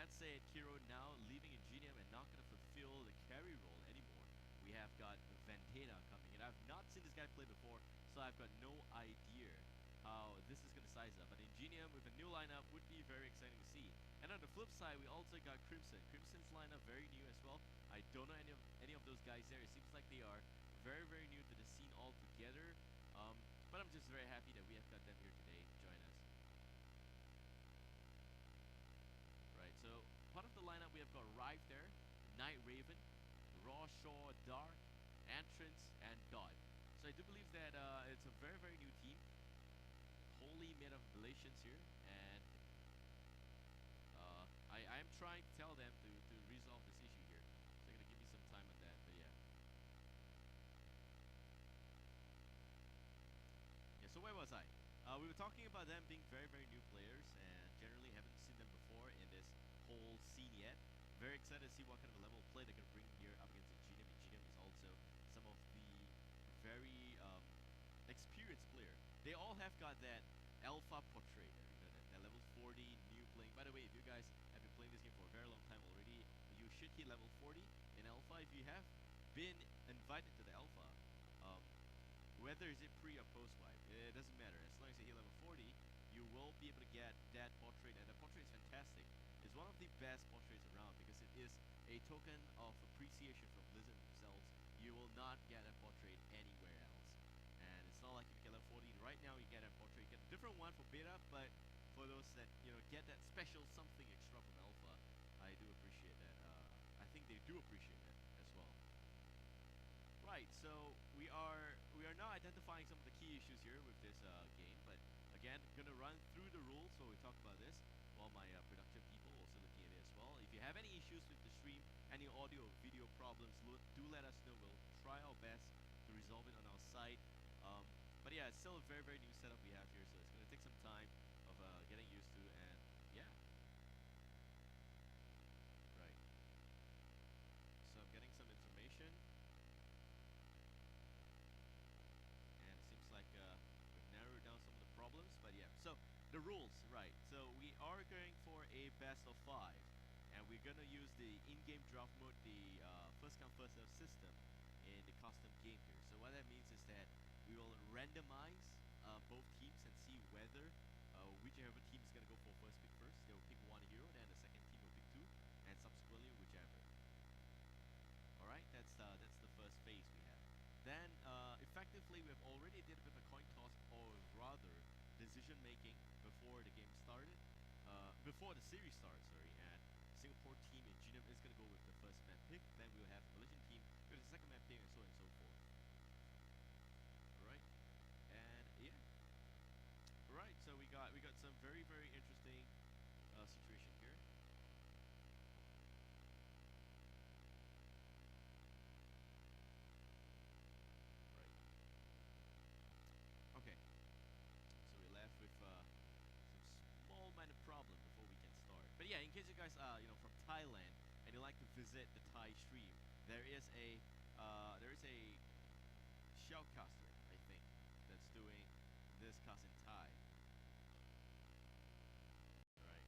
that said, Kiro now leaving Ingenium and not going to fulfill the carry role anymore. We have got Vendetta coming in. I've not seen this guy play before, so I've got no idea how this is going to size up. But Ingenium with a new lineup would be very exciting to see. And on the flip side, we also got Crimson. Crimson's lineup very new as well. I don't know any of those guys there. It seems like they are very, very new to the scene altogether. But I'm just very happy that we have got them here today to join us. Right, so part of the lineup we have got Rive there, Night Raven, Raw Shaw, Dark, Entrance, and Dot. So I do believe that it's a very, very new team, wholly made of Malaysians here, and I am trying to tell them to resolve this issue here. So they're gonna give me some time on that, but yeah. Yeah, so where was I? We were talking about them being very, very new players, and generally haven't seen them before in this whole scene yet. Very excited to see what kind of a level of play they can bring here up against Ingenium. Ingenium is also some of the very experienced player. They all have got that alpha portrait, you know, that level 40 new playing. By the way, if you guys have been playing this game for a very long time already, you should hit level 40 in alpha. If you have been invited to the alpha, whether is it pre or post wipe, it doesn't matter. As long as you hit level 40, you will be able to get that portrait, and the portrait is fantastic. It's one of the best portraits around because it is a token of appreciation from Blizzard themselves. You will not get a portrait anywhere else. And it's not like if you get level 40 right now, you get a portrait. You get a different one for beta, but for those that get that special something extra from alpha, I do appreciate that. I think they do appreciate that as well. Right, so we are now identifying some of the key issues here with this game, but again, gonna run through the rules while we talk about this, while my production people also looking at it as well. If you have any issues with the stream, any audio or video problems, do let us know. We'll try our best to resolve it on our side. But yeah, it's still a very, very new setup we have here, so it's gonna take some time of getting used to, and yeah. Right. So I'm getting some information. And it seems like we've narrowed down some of the problems, but yeah. So the rules, right? So we are going for a best of 5, and we're gonna use the in-game draft mode, the first come first serve system in the custom game here. So what that means is that we will randomize both teams and see whether whichever team is gonna go for first pick first. They will pick one hero, then the second team will pick two, and subsequently whichever. All right, that's the first phase we have. Then, effectively, we've already did a bit of a coin toss, or rather, decision making before the game started, before the series started. Sorry, and Singapore team Ingenium is gonna go with the first map pick. Then we'll have Malaysian team with the second map pick, and so on and so forth. All right, and yeah. All right, so we got some very, very interesting situation here. Right. Okay. So we're left with some small minor problem before we can start. But yeah, in case you guys are from Thailand and you like to visit the Thai stream, there is a shoutcaster, I think, that's doing this cast in Thai. Right.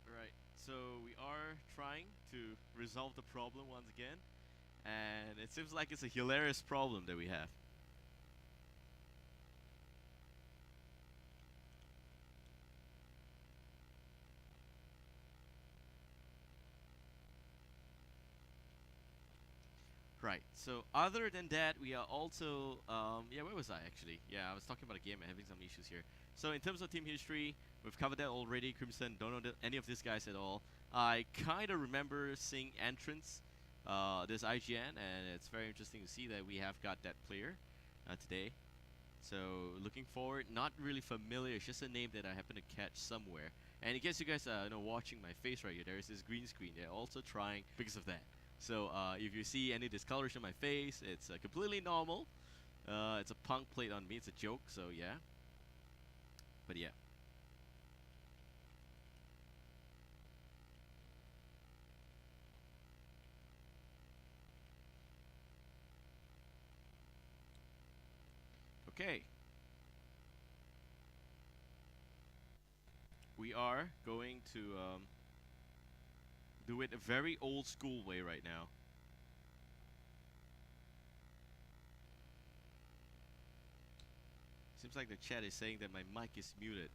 Right. So we are trying to resolve the problem once again, and it seems like it's a hilarious problem that we have. Right. So other than that, we are also yeah. Where was I actually? Yeah, I was talking about a game and having some issues here. So in terms of team history, we've covered that already. Crimson, don't know any of these guys at all. I kind of remember seeing Entrance, this IGN, and it's very interesting to see that we have got that player today. So looking forward, not really familiar. It's just a name that I happen to catch somewhere. And in case you guys are watching my face right here, there is this green screen. They're also trying because of that. So if you see any discoloration on my face, it's completely normal. It's a punk plate on me. It's a joke. So yeah. But yeah. Okay. We are going to do it a very old school way right now. Seems like the chat is saying that my mic is muted.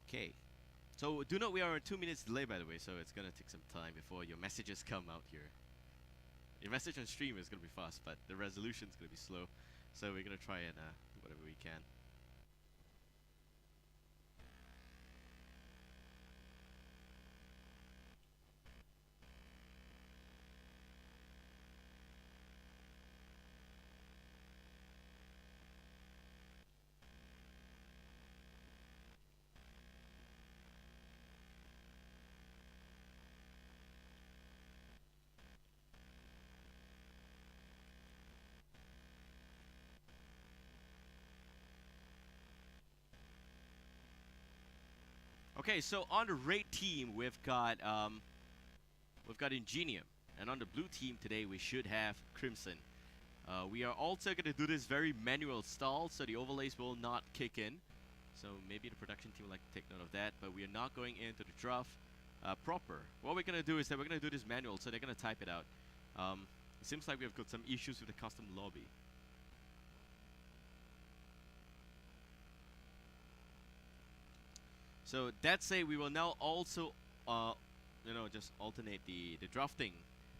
Okay. So do note we are 2 minutes delay, by the way, so it's gonna take some time before your messages come out here. Your message on stream is gonna be fast, but the resolution is gonna be slow. So we're gonna try and do whatever we can. Okay, so on the red team we've got Ingenium, and on the blue team today we should have Crimson. We are also going to do this very manual style, so the overlays will not kick in. So maybe the production team will like to take note of that, but we are not going into the draft proper. What we're going to do is that we're going to do this manual, so they're going to type it out. It seems like we've got some issues with the custom lobby. So that's it. We will now also, just alternate the drafting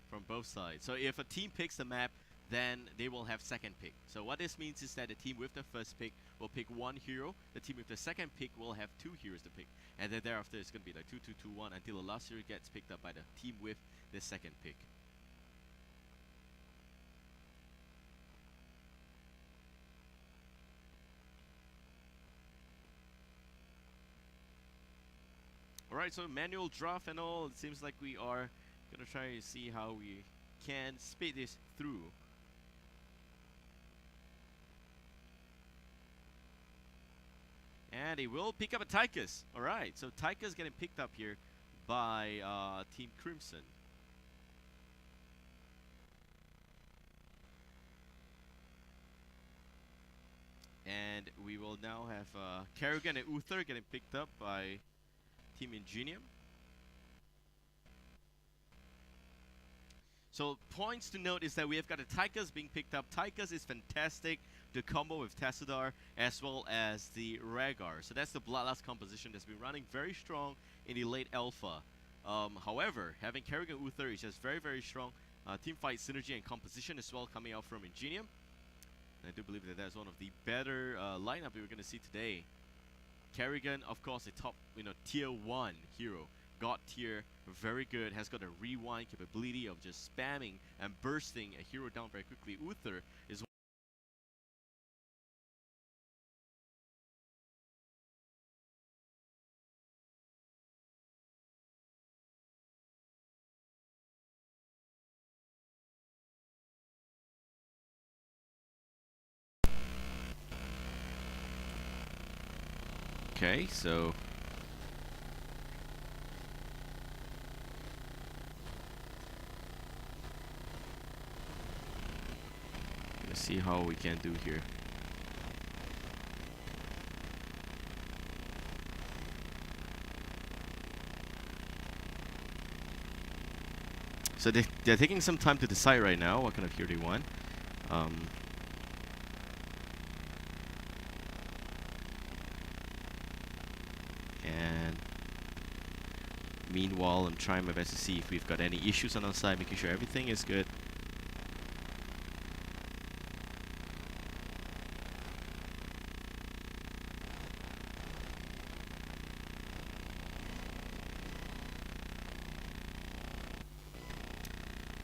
from both sides. So if a team picks the map, then they will have second pick. So what this means is that the team with the first pick will pick one hero. The team with the second pick will have two heroes to pick, and then thereafter it's going to be like 2-2-2-1 until the last hero gets picked up by the team with the second pick. Alright, so manual draft and all, it seems like we are gonna try to see how we can speed this through. And he will pick up a Tychus. Alright, so Tychus getting picked up here by Team Crimson. And we will now have Kerrigan and Uther getting picked up by Team Ingenium. So points to note is that we have got a Tychus being picked up. Tychus is fantastic to combo with Tassadar as well as the Rhaegar. So that's the Bloodlust composition that's been running very strong in the late alpha. However, having Kerrigan Uther is just very, very strong team fight synergy and composition as well coming out from Ingenium. And I do believe that that's one of the better lineup we were going to see today. Kerrigan, of course, a top, tier 1 hero. God tier, very good, has got a rewind capability of just spamming and bursting a hero down very quickly. Uther is okay, so let's see how we can do here. So they're taking some time to decide right now what kind of hero they want. And meanwhile, I'm trying my best to see if we've got any issues on our side, making sure everything is good.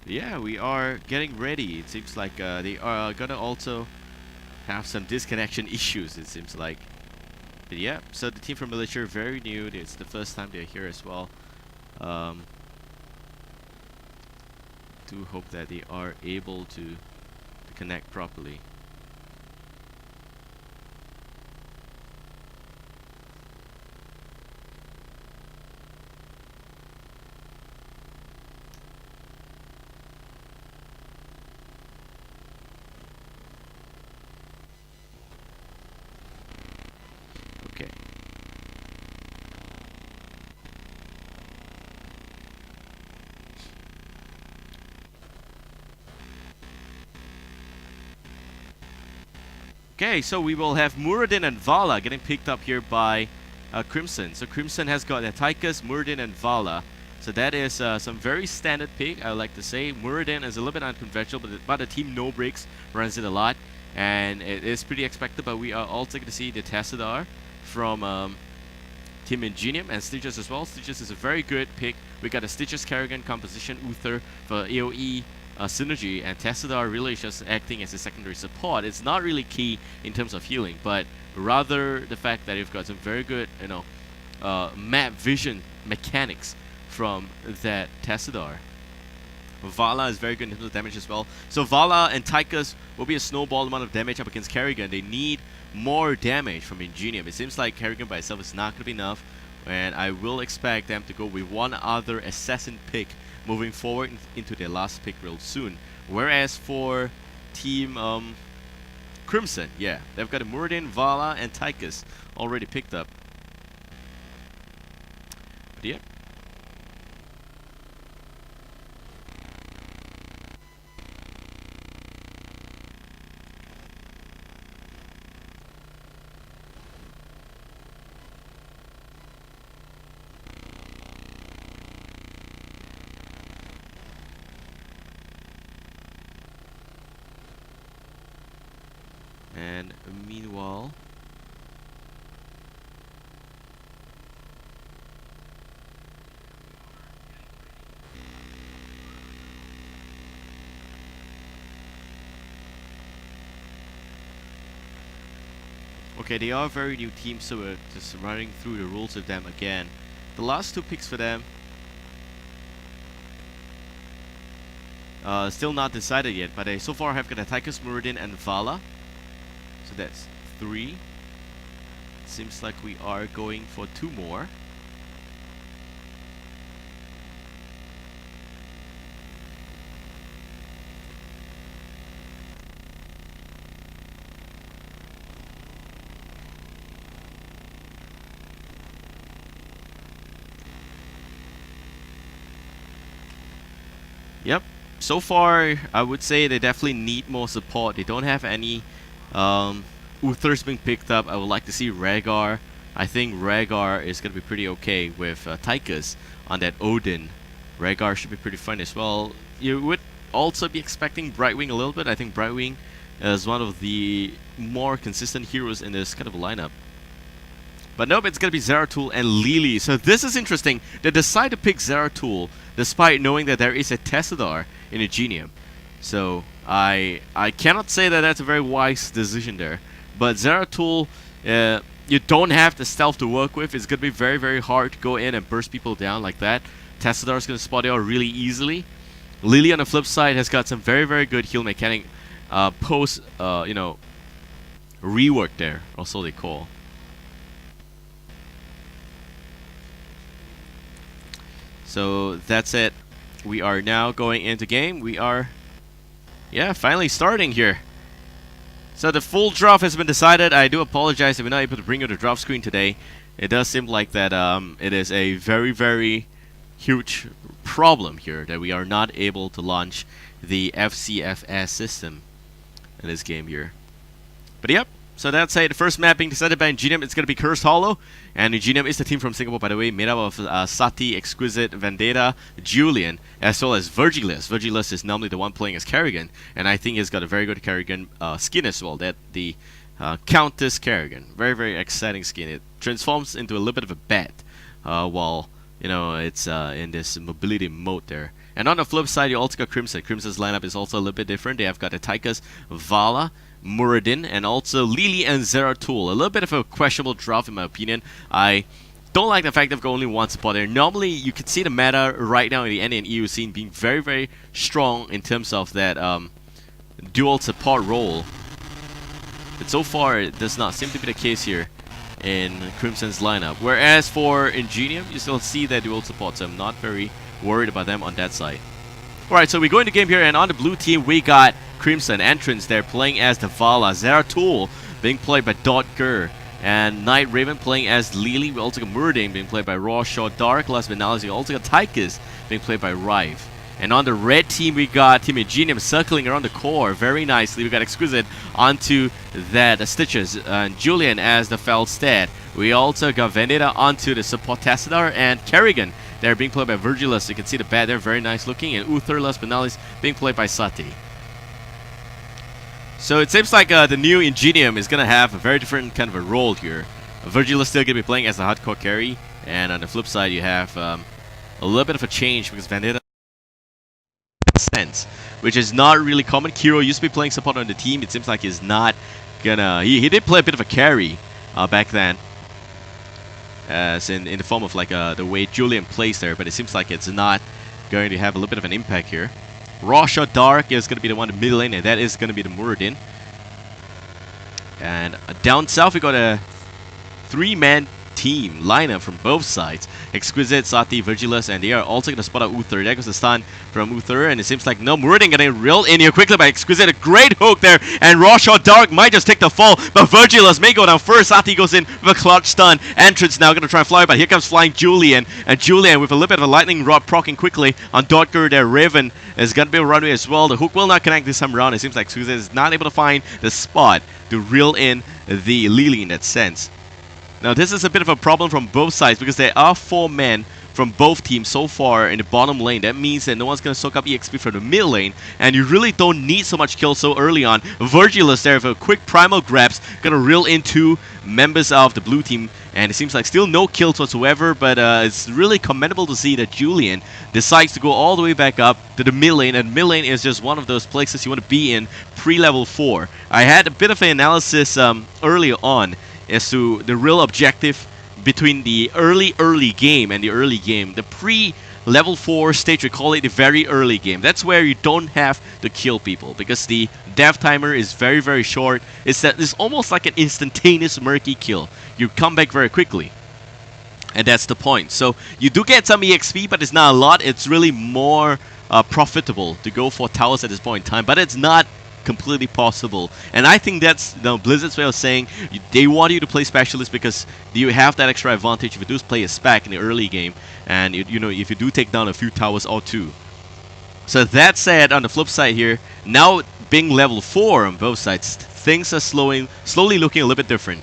Yeah, we are getting ready. It seems like they are gonna also have some disconnection issues, it seems like. But yeah, so the team from Malaysia are very new. It's the first time they're here as well. Do hope that they are able to connect properly. Okay, so we will have Muradin and Vala getting picked up here by Crimson. So Crimson has got Tychus, Muradin, and Vala. So that is some very standard pick, I would like to say. Muradin is a little bit unconventional, but the team no breaks runs it a lot. And it is pretty expected, but we are also going to see the Tassadar from Team Ingenium and Stitches as well. Stitches is a very good pick. We got a Stitches Kerrigan composition, Uther for AoE synergy, and Tassadar really is just acting as a secondary support. It's not really key in terms of healing, but rather the fact that you've got some very good, map vision mechanics from that Tassadar. Vala is very good in terms of damage as well. So Vala and Tychus will be a snowball amount of damage up against Kerrigan. They need more damage from Ingenium. It seems like Kerrigan by itself is not going to be enough, and I will expect them to go with one other assassin pick moving forward into their last pick real soon. Whereas for Team Crimson, yeah, they've got a Muradin, Vala, and Tychus already picked up. But yeah. And meanwhile, okay, they are a very new team, so we're just running through the rules with them again. The last two picks for them, still not decided yet, but they so far have got a Tychus, Muradin, and Vala. So that's 3. Seems like we are going for 2 more. Yep. So far, I would say they definitely need more support. They don't have any Uther's being picked up. I would like to see Rhaegar. I think Rhaegar is going to be pretty okay with Tychus on that Odin. Rhaegar should be pretty fun as well. You would also be expecting Brightwing a little bit. I think Brightwing is one of the more consistent heroes in this kind of lineup. But nope, it's going to be Zeratul and Lily. So this is interesting. They decide to pick Zeratul despite knowing that there is a Tassadar in Ingenium. So I cannot say that that's a very wise decision there. But Zeratul, you don't have the stealth to work with. It's going to be very, very hard to go in and burst people down like that. Tassadar is going to spot it out really easily. Lily on the flip side has got some very, very good heal mechanic post, rework there, or so they call. So that's it. We are now going into game. We are, finally starting here. So the full draft has been decided. I do apologize if we're not able to bring you the draft screen today. It does seem like that it is a very, very huge problem here that we are not able to launch the FCFS system in this game here. But yep. So that's it. The first map being decided by Ingenium, it's going to be Cursed Hollow. And Ingenium is the team from Singapore, by the way, made up of Sati, Exquisite, Vendetta, Julian, as well as Virgilus. Virgilus is normally the one playing as Kerrigan, and I think he's got a very good Kerrigan skin as well. That the Countess Kerrigan. Very, very exciting skin. It transforms into a little bit of a bat while, it's in this mobility mode there. And on the flip side, you also got Crimson. Crimson's lineup is also a little bit different. They have got the Tychus, Vala, Muradin, and also Lily and Zeratul. A little bit of a questionable draft in my opinion. I don't like the fact they've got only one support there. Normally, you can see the meta right now in the NA and EU scene being very, very strong in terms of that dual support role. But so far, it does not seem to be the case here in Crimson's lineup. Whereas for Ingenium, you still see that dual support, so I'm not very worried about them on that side. Alright, so we go into game here, and on the blue team, we got Crimson entrance there playing as the Vala. Zeratul being played by Dotger. And Night Raven playing as Lily. We also got Muradin being played by Rawshaw. Dark Last but not least, we also got Tychus being played by Rive. And on the red team, we got Team Ingenium circling around the core very nicely. We got Exquisite onto that Stitches and Julian as the Felstead. We also got Vendetta onto the support Tassadar and Kerrigan. They're being played by Virgilus. You can see the bat there, very nice looking. And Uther last but not least being played by Sati. So it seems like the new Ingenium is going to have a very different kind of a role here. Virgilus still going to be playing as a hardcore carry. And on the flip side, you have a little bit of a change because Vendetta sense, which is not really common. Kiro used to be playing support on the team. It seems like he's not gonna... He did play a bit of a carry back then. As in the form of like the way Julian plays there, but it seems like it's not going to have a little bit of an impact here. Rosha Dark is going to be the one in the middle lane, and that is going to be the Muradin. And down south, we got a 3-man team lineup from both sides. Exquisite, Sati, Virgilus, and they are also going to spot out Uther. There goes the stun from Uther, and it seems like no Muradin getting reeled in here quickly by Exquisite. A great hook there, and Rosha Dark might just take the fall, but Virgilus may go down first. Sati goes in with a clutch stun. Entrance now going to try and fly, but here comes flying Julian, and Julian with a little bit of a lightning rod proccing quickly on Dotger there. Raven is going to be a runway as well. The hook will not connect this time around. It seems like Exquisite is not able to find the spot to reel in the Lily in that sense. Now this is a bit of a problem from both sides because there are 4 men from both teams so far in the bottom lane. That means that no one's going to soak up EXP from the mid lane, and you really don't need so much kill so early on. Virgilus there with a quick primal grabs, going to reel into members of the blue team, and it seems like still no kills whatsoever, but it's really commendable to see that Julian decides to go all the way back up to the mid lane, and mid lane is just one of those places you want to be in pre-level 4. I had a bit of an analysis earlier on as to the real objective between the early game and the early game. The pre-level 4 stage, we call it the very early game. That's where you don't have to kill people because the death timer is very, very short. It's almost like an instantaneous murky kill. You come back very quickly. And that's the point. So you do get some EXP, but it's not a lot. It's really more profitable to go for towers at this point in time, but it's not completely possible. And I think that's Blizzard's way of saying they want you to play specialist because you have that extra advantage if you do play a spec in the early game, and you know, if you do take down a few towers or 2. So that said, on the flip side here, now being level 4 on both sides, things are slowly looking a little bit different.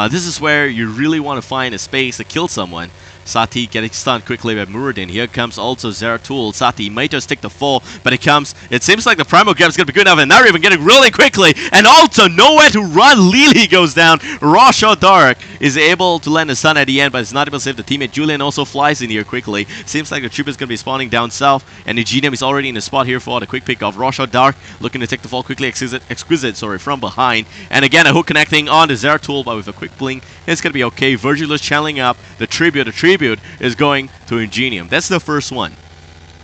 This is where you really want to find a space to kill someone. Sati getting stunned quickly by Muradin. Here comes also Zeratul. Sati might just take the fall, but it seems like the primal grab is going to be good enough, and now even getting really quickly, and also nowhere to run. Lily goes down. Rosha Dark is able to land a stun at the end, but it's not able to save the teammate. Julian also flies in here quickly. Seems like the troop is going to be spawning down south, and Ingenium is already in the spot here for the quick pick off. Rosha Dark looking to take the fall quickly. Exquisite, from behind, and again a hook connecting on the Zeratul, but with a quick blink, it's going to be okay. Virgilus channeling up the tribute. The tribute is going to Ingenium. That's the first one.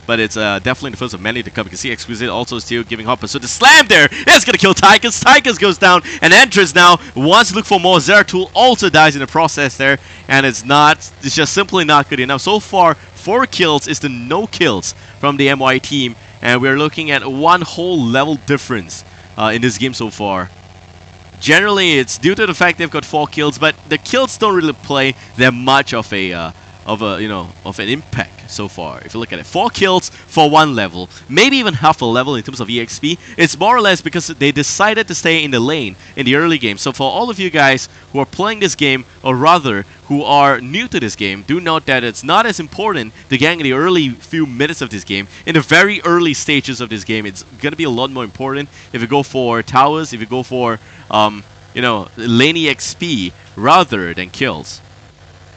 But it's definitely the first of many to come. You can see Exquisite also still giving Hopper. So the slam there is going to kill Tychus. Tychus goes down, and Entrance now wants to look for more. Zeratul also dies in the process there, and it's just simply not good enough. So far, 4 kills is the no kills from the MY team, and we're looking at 1 whole level difference in this game so far. Generally, it's due to the fact they've got 4 kills, but the kills don't really play that much of an impact so far. If you look at it, 4 kills for 1 level, maybe even half a level in terms of EXP. It's more or less because they decided to stay in the lane in the early game. So for all of you guys who are playing this game, or rather who are new to this game, do note that it's not as important to gang in the early few minutes of this game. In the very early stages of this game, it's going to be a lot more important if you go for towers, if you go for lane EXP rather than kills.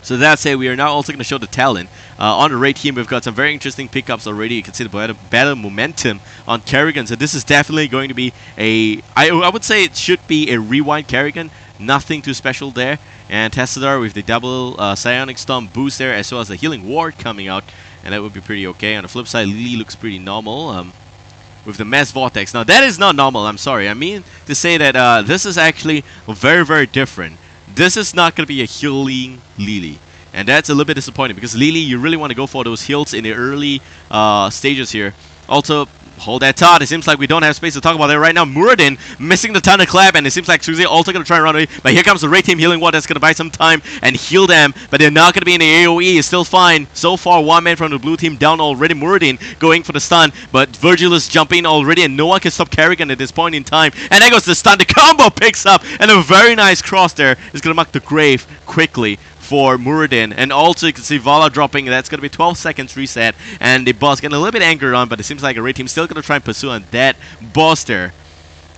So that's it. We are now also going to show the talent. On the raid team, we've got some very interesting pickups already. You can see the better momentum on Kerrigan. So this is definitely going to be I would say it should be a rewind Kerrigan. Nothing too special there. And Tassadar with the double Psionic Storm boost there, as well as the Healing Ward coming out. And that would be pretty okay. On the flip side, Lily looks pretty normal. With the Mass Vortex. Now that is not normal, I'm sorry. I mean to say that this is actually very, very different. This is not going to be a healing Lily. And that's a little bit disappointing because Lily, you really want to go for those heals in the early stages here. Also, Hold that thought. It seems like we don't have space to talk about that right now. Muradin missing the thunderclap, and it seems like Suzy also going to try and run away. But here comes the Ray team healing ward. That's going to buy some time and heal them. But they're not going to be in the AoE. It's still fine. So far, one man from the blue team down already. Muradin going for the stun. But Virgil is jumping already, and no one can stop Kerrigan at this point in time. And there goes the stun. The combo picks up, and a very nice cross there is going to mark the grave quickly for Muradin. And also you can see Vala dropping. That's going to be 12 seconds reset, and the boss getting a little bit angered on, but it seems like a Ray team still going to try and pursue on that boss there.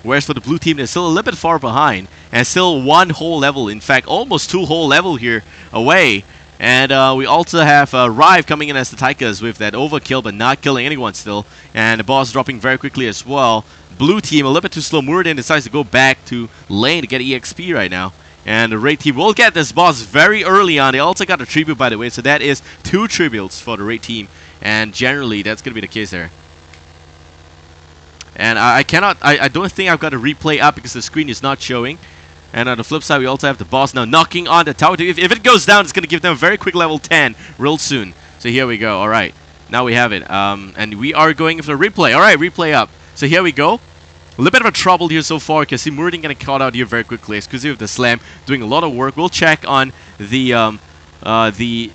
Whereas for the blue team, they're still a little bit far behind, and still one whole level, in fact almost two whole level here away. And we also have Rive coming in as the Taikas with that overkill, but not killing anyone still, and the boss dropping very quickly as well. Blue team a little bit too slow. Muradin decides to go back to lane to get EXP right now. And the Raid team will get this boss very early on. They also got a tribute, by the way, so that is 2 tributes for the Raid team. And generally, that's going to be the case there. And I don't think I've got a replay up because the screen is not showing. And on the flip side, we also have the boss now knocking on the tower. If it goes down, it's going to give them a very quick level 10 real soon. So here we go. All right, now we have it. And we are going for the replay. All right, replay up. So here we go. A little bit of a trouble here so far because Muradin getting caught out here very quickly. Exclusive of the slam, doing a lot of work. We'll check on the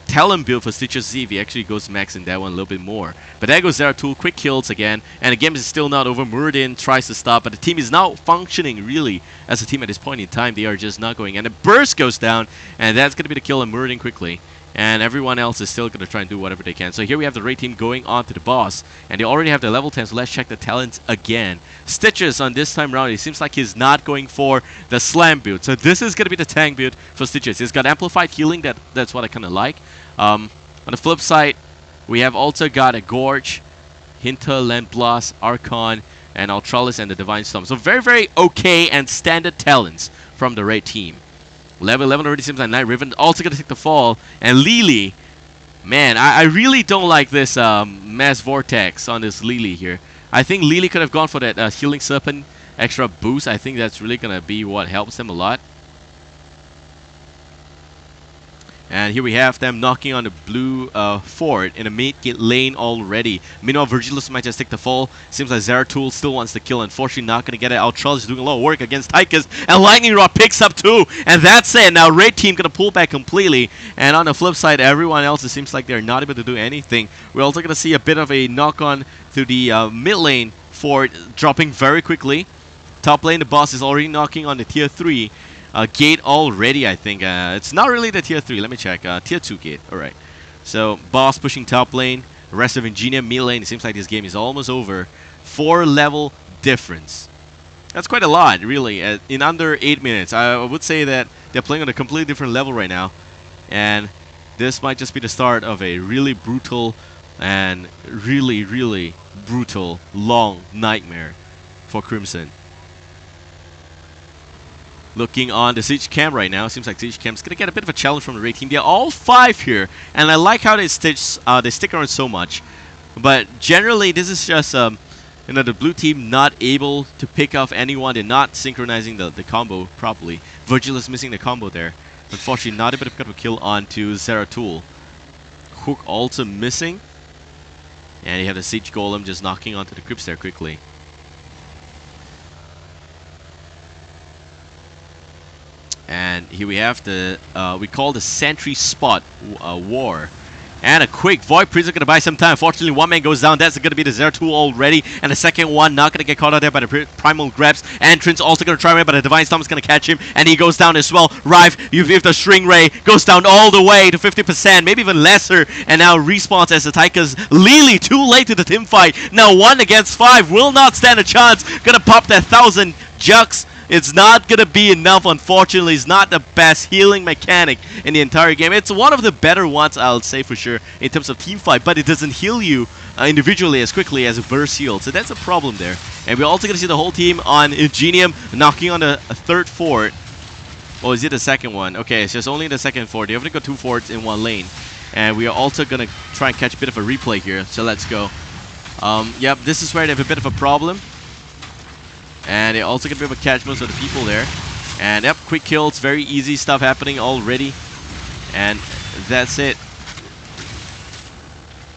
Talon build for Stitcher, see if he actually goes max in that one a little bit more. But there goes Zeratul, quick kills again, and the game is still not over. Muradin tries to stop, but the team is now functioning really as a team at this point in time. They are just not going, and the burst goes down, and that's going to be the kill on Muradin quickly. And everyone else is still going to try and do whatever they can. So here we have the Raid team going on to the boss. And they already have the level 10, so let's check the talents again. Stitches on this time round, it seems like he's not going for the slam build. So this is going to be the tank build for Stitches. He's got amplified healing, that's what I kind of like. On the flip side, we have also got a Gorge, Hinterland Blast, Archon, and Ultralis, and the Divine Storm. So very, very okay and standard talents from the Raid team. Level 11 already seems like Night Riven also going to take the fall. And Lily, man, I really don't like this Mass Vortex on this Lily here. I think Lily could have gone for that Healing Serpent extra boost. I think that's really going to be what helps them a lot. And here we have them knocking on the blue fort in the mid lane already. Meanwhile, Virgilus might just take the fall. Seems like Zeratul still wants to kill. Unfortunately, not going to get it. Ultralis is doing a lot of work against Tychus. And Lightning Rod picks up too. And that's it. Now, Raid team going to pull back completely. And on the flip side, everyone else, it seems like they're not able to do anything. We're also going to see a bit of a knock-on to the mid lane fort dropping very quickly. Top lane, the boss is already knocking on the tier 3. Gate already, I think. It's not really the tier 3. Let me check. Tier 2 gate. Alright. So, boss pushing top lane. Rest of Ingenium mid lane. It seems like this game is almost over. 4 level difference. That's quite a lot, really. In under 8 minutes. I would say that they're playing on a completely different level right now. And this might just be the start of a really brutal and really, really brutal, long nightmare for Crimson. Looking on the Siege Camp right now, seems like Siege Camp's going to get a bit of a challenge from the Raid team. They're all 5 here, and I like how they stick around so much. But generally, this is just the blue team not able to pick off anyone. They're not synchronizing the combo properly. Virgil is missing the combo there. Unfortunately, not able to pick up a kill onto Zeratul. Hook also missing. And you have the Siege Golem just knocking onto the crypts there quickly. And here we have the, we call the Sentry Spot War. And a quick Void Priest are going to buy some time. Fortunately, one man goes down. That's going to be the Zeratul already. And the second one not going to get caught out there by the Primal Grabs. Entrance also going to try away, but the Divine Storm is going to catch him. And he goes down as well. Rive, if the String Ray goes down all the way to 50%, maybe even lesser. And now respawns as the Tychus. Lily too late to the team fight. Now 1 against 5 will not stand a chance. Going to pop that 1,000 Jux. It's not going to be enough, unfortunately. It's not the best healing mechanic in the entire game. It's one of the better ones, I'll say for sure, in terms of team fight, but it doesn't heal you individually as quickly as a burst heal. So that's a problem there. And we're also going to see the whole team on Ingenium knocking on the 3rd fort. Oh, is it the second one? Okay, it's just only the 2nd fort. They only got 2 forts in 1 lane. And we are also going to try and catch a bit of a replay here. So let's go. Yep, this is where they have a bit of a problem. And they're also going to be able to catch most of the people there. And yep, quick kills, very easy stuff happening already. And that's it.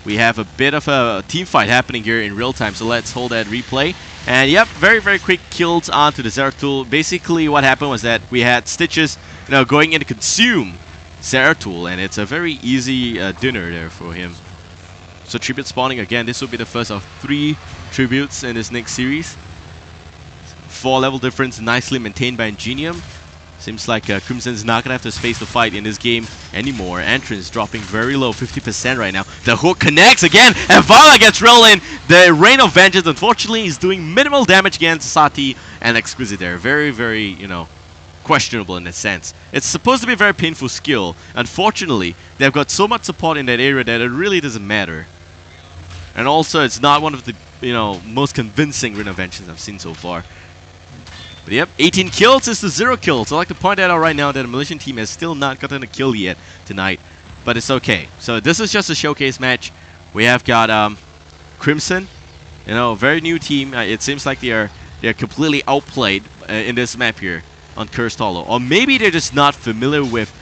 We have a bit of a team fight happening here in real time, so let's hold that replay. And yep, very, very quick kills onto the Zeratul. Basically, what happened was that we had Stitches, going in to consume Zeratul, and it's a very easy dinner there for him. So tribute spawning again. This will be the first of 3 tributes in this next series. 4 level difference, nicely maintained by Ingenium. Seems like Crimson's not gonna have the space to fight in this game anymore. Entrance dropping very low, 50% right now. The hook connects again, and Vala gets rolled in. The Rain of Vengeance, unfortunately, is doing minimal damage against Sati and Exquisite there. Very, very, questionable in a sense. It's supposed to be a very painful skill. Unfortunately, they've got so much support in that area that it really doesn't matter. And also, it's not one of the, most convincing Rain of Vengeance I've seen so far. But yep, 18 kills is the 0 kills. I'd like to point that out right now that the Malaysian team has still not gotten a kill yet tonight. But it's okay. So this is just a showcase match. We have got Crimson, very new team. It seems like they're completely outplayed in this map here on Cursed Hollow. Or maybe they're just not familiar with,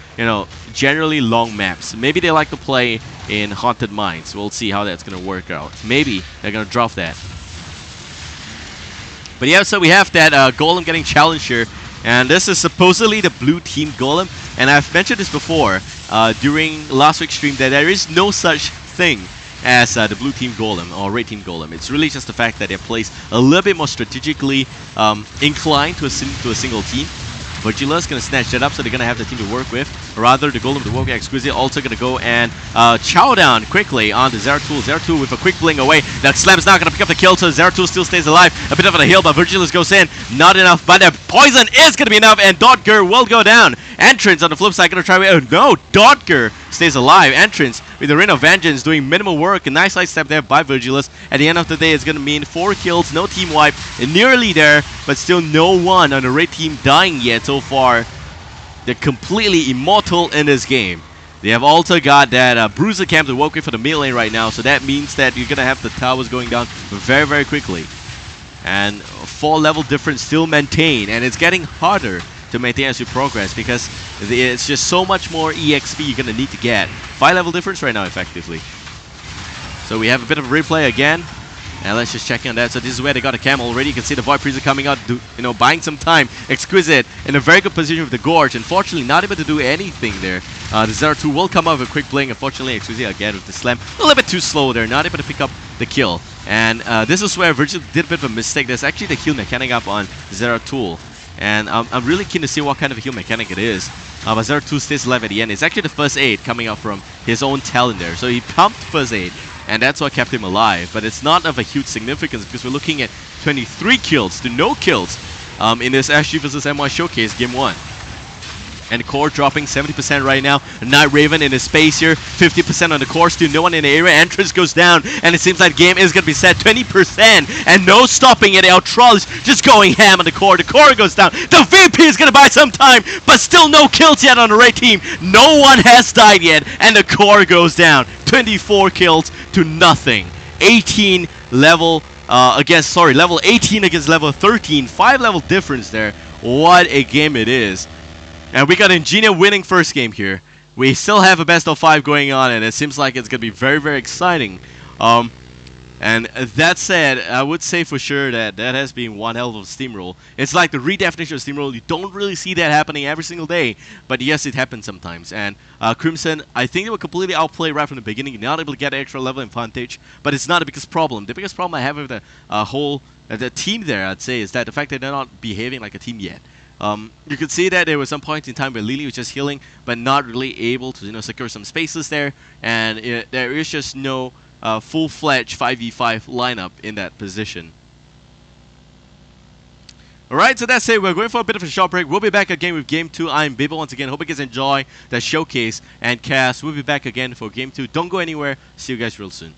generally long maps. Maybe they like to play in Haunted Mines. We'll see how that's going to work out. Maybe they're going to drop that. But yeah, so we have that Golem getting challenged here. And this is supposedly the blue team Golem. And I've mentioned this before during last week's stream that there is no such thing as the blue team Golem or red team Golem. It's really just the fact that they're placed a little bit more strategically inclined to a single team. Virgilia's going to snatch that up, so they're going to have the team to work with. Rather, the Golem to work with Exquisite also going to go and chow down quickly on the Zeratul. Zeratul with a quick bling away. That Slam's not going to pick up the kill, so Zeratul still stays alive. A bit of a heal, but Virgilius goes in. Not enough, but the poison is going to be enough, and Dotger will go down. Entrance on the flip side going to try... Oh no, Dotger stays alive. Entrance with the Rain of Vengeance doing minimal work. A nice side step there by Virgilius. At the end of the day, it's going to mean 4 kills, no team wipe. Nearly there, but still no one on the red team dying yet so far. They're completely immortal in this game. They have also got that Bruiser Camp to work with for the mid lane right now, so that means that you're going to have the towers going down very, very quickly. And 4 level difference still maintained, and it's getting harder to maintain as you progress because it's just so much more EXP you're going to need to get. 5 level difference right now, effectively. So we have a bit of a replay again. And let's just check in on that. So this is where they got a camel already. You can see the Void Freezer coming out, buying some time. Exquisite in a very good position with the Gorge. Unfortunately, not able to do anything there. The Zeratul will come out with a quick blink. Unfortunately, Exquisite again with the Slam. A little bit too slow there. Not able to pick up the kill. And this is where Virgil did a bit of a mistake. There's actually the heal mechanic up on Zeratul. And I'm really keen to see what kind of a heal mechanic it is. But Zeratul stays alive at the end. It's actually the first aid coming out from his own talent there. So he pumped first aid. And that's what kept him alive. But it's not of a huge significance because we're looking at 23 kills to no kills in this SG vs MY Showcase Game 1. And core dropping 70% right now. Night Raven in his space here. 50% on the core. Still no one in the area. Entrance goes down. And it seems like game is going to be set 20%. And no stopping it. El Troll is just going ham on the core. The core goes down. The VP is going to buy some time. But still no kills yet on the red team. No one has died yet. And the core goes down. 24 kills to nothing. 18 level level 18 against level 13. 5 level difference there. What a game it is. And we got Ingenium winning first game here. We still have a best of 5 going on, and it seems like it's going to be very, very exciting. And that said, I would say for sure that that has been one hell of a steamroll. It's like the redefinition of steamroll. You don't really see that happening every single day, but yes, it happens sometimes. And Crimson, I think they were completely outplayed right from the beginning. You're not able to get an extra level advantage, but it's not the biggest problem. The biggest problem I have with the the team there, I'd say, is that the fact that they're not behaving like a team yet. You could see that there was some point in time where Lily was just healing, but not really able to secure some spaces there, and there is just no full-fledged 5v5 lineup in that position. Alright, so that's it. We're going for a bit of a short break. We'll be back again with Game 2. I'm Bibo once again. Hope you guys enjoy the showcase and cast. We'll be back again for Game 2. Don't go anywhere. See you guys real soon.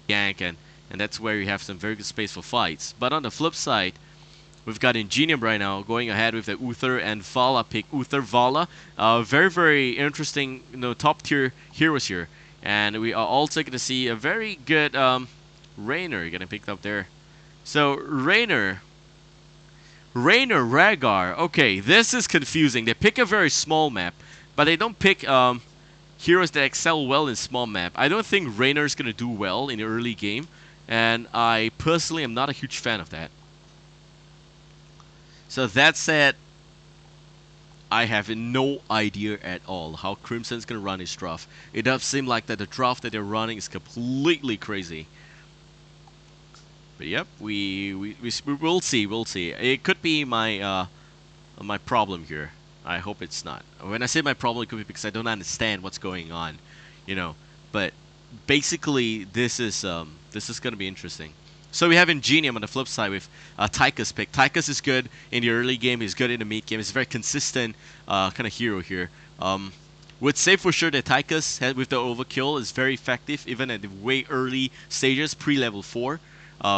gank, and that's where you have some very good space for fights. But on the flip side, we've got Ingenium right now going ahead with the Uther and Vala pick. Uther, Vala, very, very interesting, top tier heroes here. And we are also going to see a very good Raynor getting picked up there. So Raynor, Rhaegar. Okay, this is confusing. They pick a very small map, but they don't pick heroes that excel well in small map. I don't think Raynor is going to do well in the early game, and I personally am not a huge fan of that. So that said, I have no idea at all how Crimson's going to run his draft. It does seem like that the draft that they're running is completely crazy. But yep, we'll see. We'll see. It could be my my problem here. I hope it's not. When I say my problem, it could be because I don't understand what's going on, you know. But basically, this is going to be interesting. So we have Ingenium on the flip side with Tychus pick. Tychus is good in the early game. He's good in the mid game. He's a very consistent kind of hero here. Would say for sure that Tychus with the overkill is very effective even at the way early stages, pre-level 4.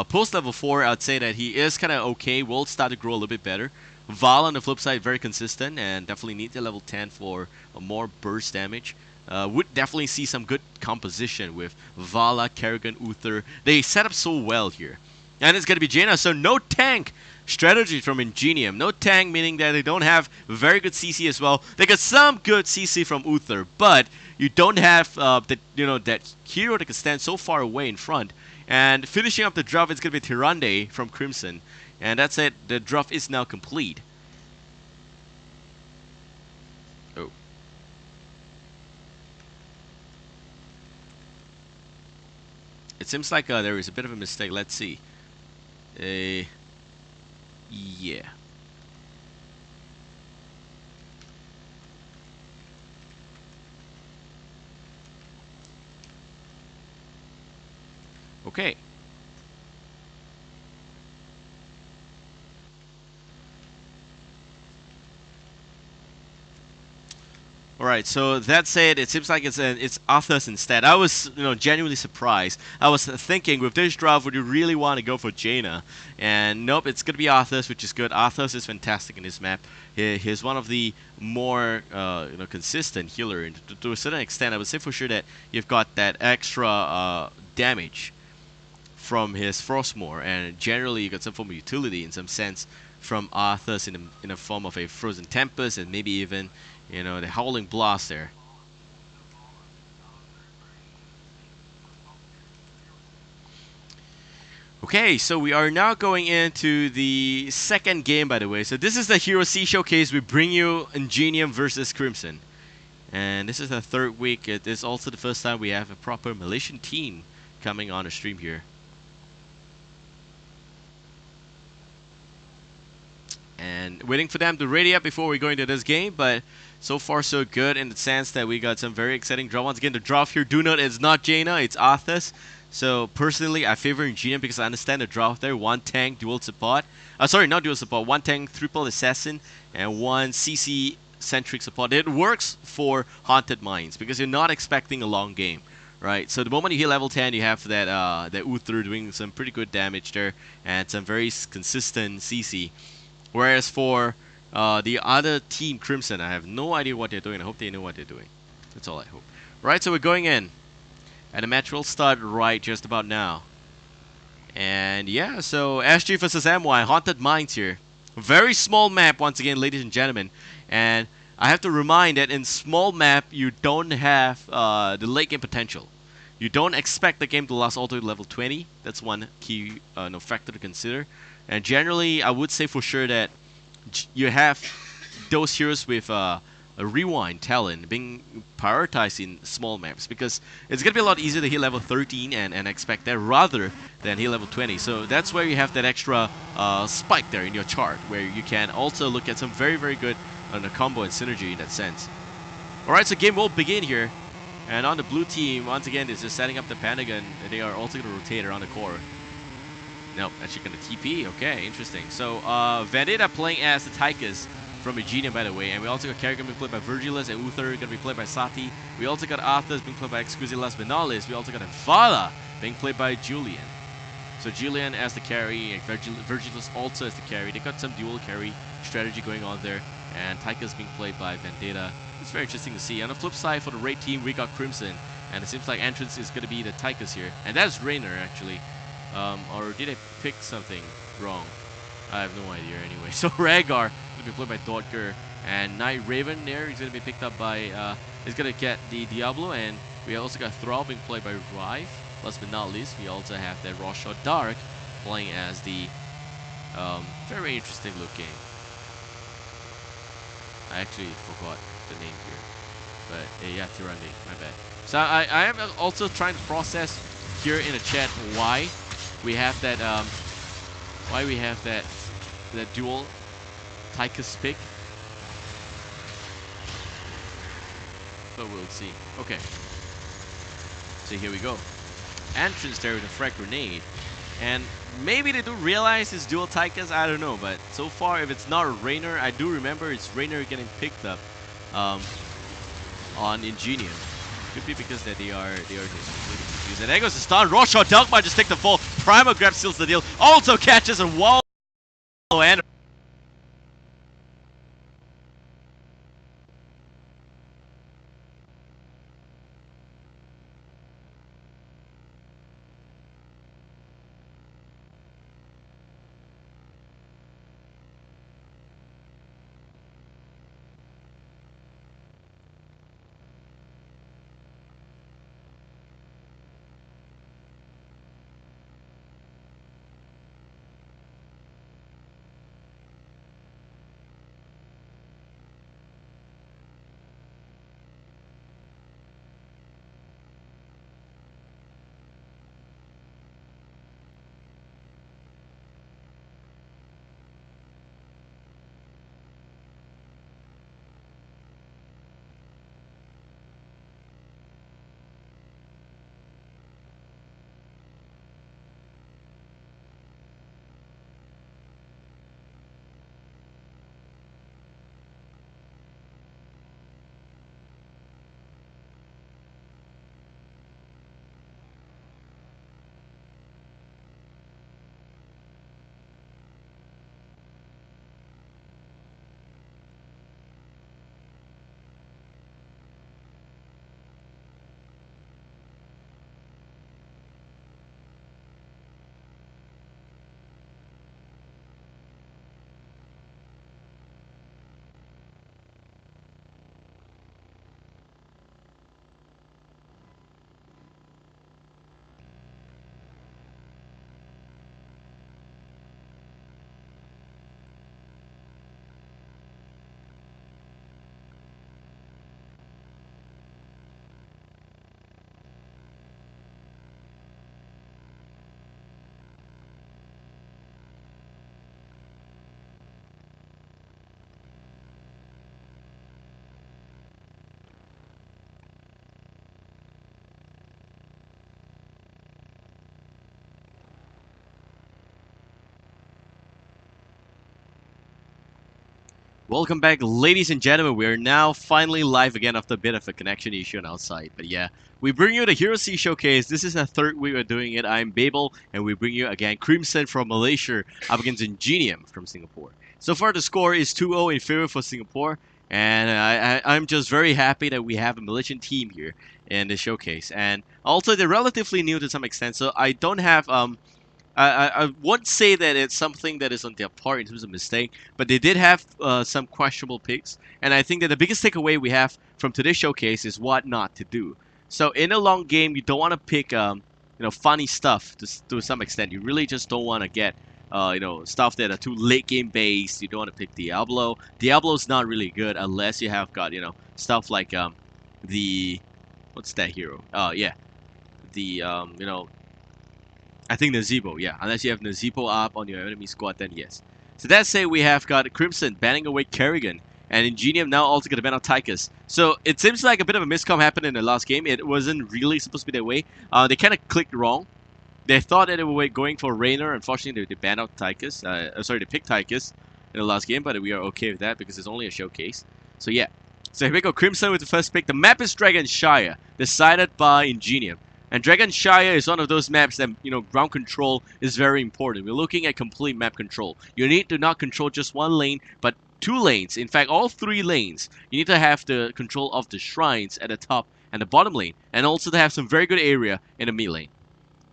Post level 4, I'd say that he is kind of okay. Will start to grow a little bit better. Val on the flip side, very consistent and definitely needs a level 10 for more burst damage. Would definitely see some good composition with Vala, Kerrigan, Uther. They set up so well here. And it's going to be Jaina, so no tank strategy from Ingenium. No tank, meaning that they don't have very good CC as well. They got some good CC from Uther, but you don't have that hero that can stand so far away in front. And finishing up the draft is going to be Tyrande from Crimson. And that's it. The draft is now complete. Oh. It seems like there is a bit of a mistake. Let's see. Yeah. Okay. Alright, so that said, it seems like it's Arthas instead. I was, genuinely surprised. I was thinking, with this draft, would you really want to go for Jaina? And nope, it's going to be Arthas, which is good. Arthas is fantastic in this map. He's one of the more, consistent healer. And to a certain extent, I would say for sure that you've got that extra damage from his Frostmourne, and generally you got some form of utility in some sense from Arthas in a form of a Frozen Tempest, and maybe even the Howling Blast there. Okay, so we are now going into the second game, by the way. So this is the Hero C Showcase. We bring you Ingenium versus Crimson. And this is the third week. It is also the first time we have a proper Malaysian team coming on the stream here. And waiting for them to ready up before we go into this game, but so far so good in the sense that we got some very exciting draw. Once again, the draft here, do note, it's not Jaina, it's Arthas. So personally, I favor Ingenium because I understand the draft there. One tank, dual support. Sorry, not dual support. One tank, triple assassin, and one CC centric support. It works for Haunted Mines because you're not expecting a long game, right? So the moment you hit level 10, you have that Uther doing some pretty good damage there and some very consistent CC. Whereas for the other team, Crimson, I have no idea what they're doing. I hope they know what they're doing. That's all I hope. Right, so we're going in. And the match will start right just about now. And yeah, so SG versus MY, Haunted Mines here. Very small map, once again, ladies and gentlemen. And I have to remind that in small map, you don't have the late game potential. You don't expect the game to last all the way to level 20. That's one key factor to consider. And generally, I would say for sure that you have those heroes with a rewind talent being prioritized in small maps because it's going to be a lot easier to hit level 13 and expect that rather than hit level 20. So that's where you have that extra spike there in your chart where you can also look at some very, very good combo and synergy in that sense. Alright, so game will begin here. And on the blue team, once again, is just setting up the Pentagon. And they are also going to rotate around the core. Nope, actually going to TP. Okay, interesting. So, Vendetta playing as the Tychus from Ingenium, by the way. And we also got Kerrigan being played by Virgilus, and Uther going to be played by Sati. We also got Arthas being played by Exquisite Las Benalis. We also got Vala being played by Julian. So Julian as the carry, Virgilus also as the carry. They got some dual carry strategy going on there, and Tyka's being played by Vendetta. It's very interesting to see. On the flip side, for the raid team, we got Crimson, and it seems like entrance is going to be the Tykas here, and that's Rainer actually. Or did I pick something wrong? I have no idea anyway. So Rhaegar going to be played by Dodger, and Night Raven there is going to be picked up by, is going to get the Diablo, and we also got Thrall being played by Rive. Last but not least, we also have that Roshaw Dark playing as the very interesting looking. I actually forgot the name here, but yeah, Tirande, my bad. So I am also trying to process here in the chat why we have that that dual Tychus pick, but we'll see. Okay, so here we go. Entrance there with a frag grenade, and maybe they do realize it's dual Tychus, I don't know, but so far if it's not Rainer, I do remember it's Rainer getting picked up on Ingenium. Could be because that they are just completely confused. And there goes the stun. Roshaw Dogma just take the fall. Primal grab seals the deal. Also catches a wall and welcome back, ladies and gentlemen. We are now finally live again after a bit of a connection issue on our side. But yeah, we bring you the Hero C Showcase. This is the third week we're doing it. I'm Babel, and we bring you again Crimson from Malaysia up against Ingenium from Singapore. So far, the score is 2-0 in favor for Singapore, and I'm just very happy that we have a Malaysian team here in the showcase. And also, they're relatively new to some extent, so I don't have I won't say that it's something that is on their part in terms of mistake, but they did have some questionable picks, and I think that the biggest takeaway we have from today's showcase is what not to do. So in a long game, you don't want to pick funny stuff to some extent. You really just don't want to get stuff that are too late game based. You don't want to pick Diablo. Diablo's not really good unless you have got stuff like the what's that hero? Yeah, the I think Nazeebo, yeah. Unless you have Nazeebo up on your enemy squad, then yes. So that say we have got Crimson banning away Kerrigan, and Ingenium now also going to ban out Tychus. So it seems like a bit of a miscom happened in the last game. It wasn't really supposed to be that way. They kind of clicked wrong. They thought that they were going for Rainer. Unfortunately, they banned out Tychus. Sorry, they picked Tychus in the last game, but we are okay with that because it's only a showcase. So yeah. So here we go. Crimson with the first pick. The map is Dragon Shire, decided by Ingenium. And Dragon Shire is one of those maps that, you know, ground control is very important. We're looking at complete map control. You need to not control just one lane, but two lanes. In fact, all three lanes. You need to have the control of the shrines at the top and the bottom lane, and also to have some very good area in the mid lane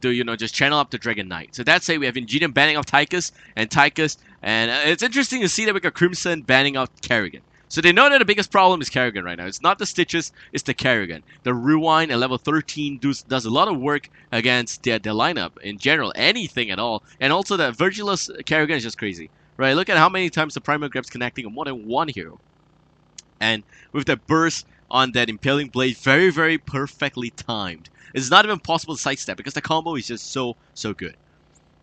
to, you know, just channel up the Dragon Knight. So that's it. We have Ingenium banning out Tychus, and it's interesting to see that we got Crimson banning out Kerrigan. So they know that the biggest problem is Kerrigan right now. It's not the Stitches, it's the Kerrigan. The Rewind at level 13 does a lot of work against their lineup in general, anything at all. And also that Virgilus Kerrigan is just crazy. Right, look at how many times the Primal Grab's connecting on more than one hero. And with that burst on that Impaling Blade, very, very perfectly timed. It's not even possible to sidestep because the combo is just so good.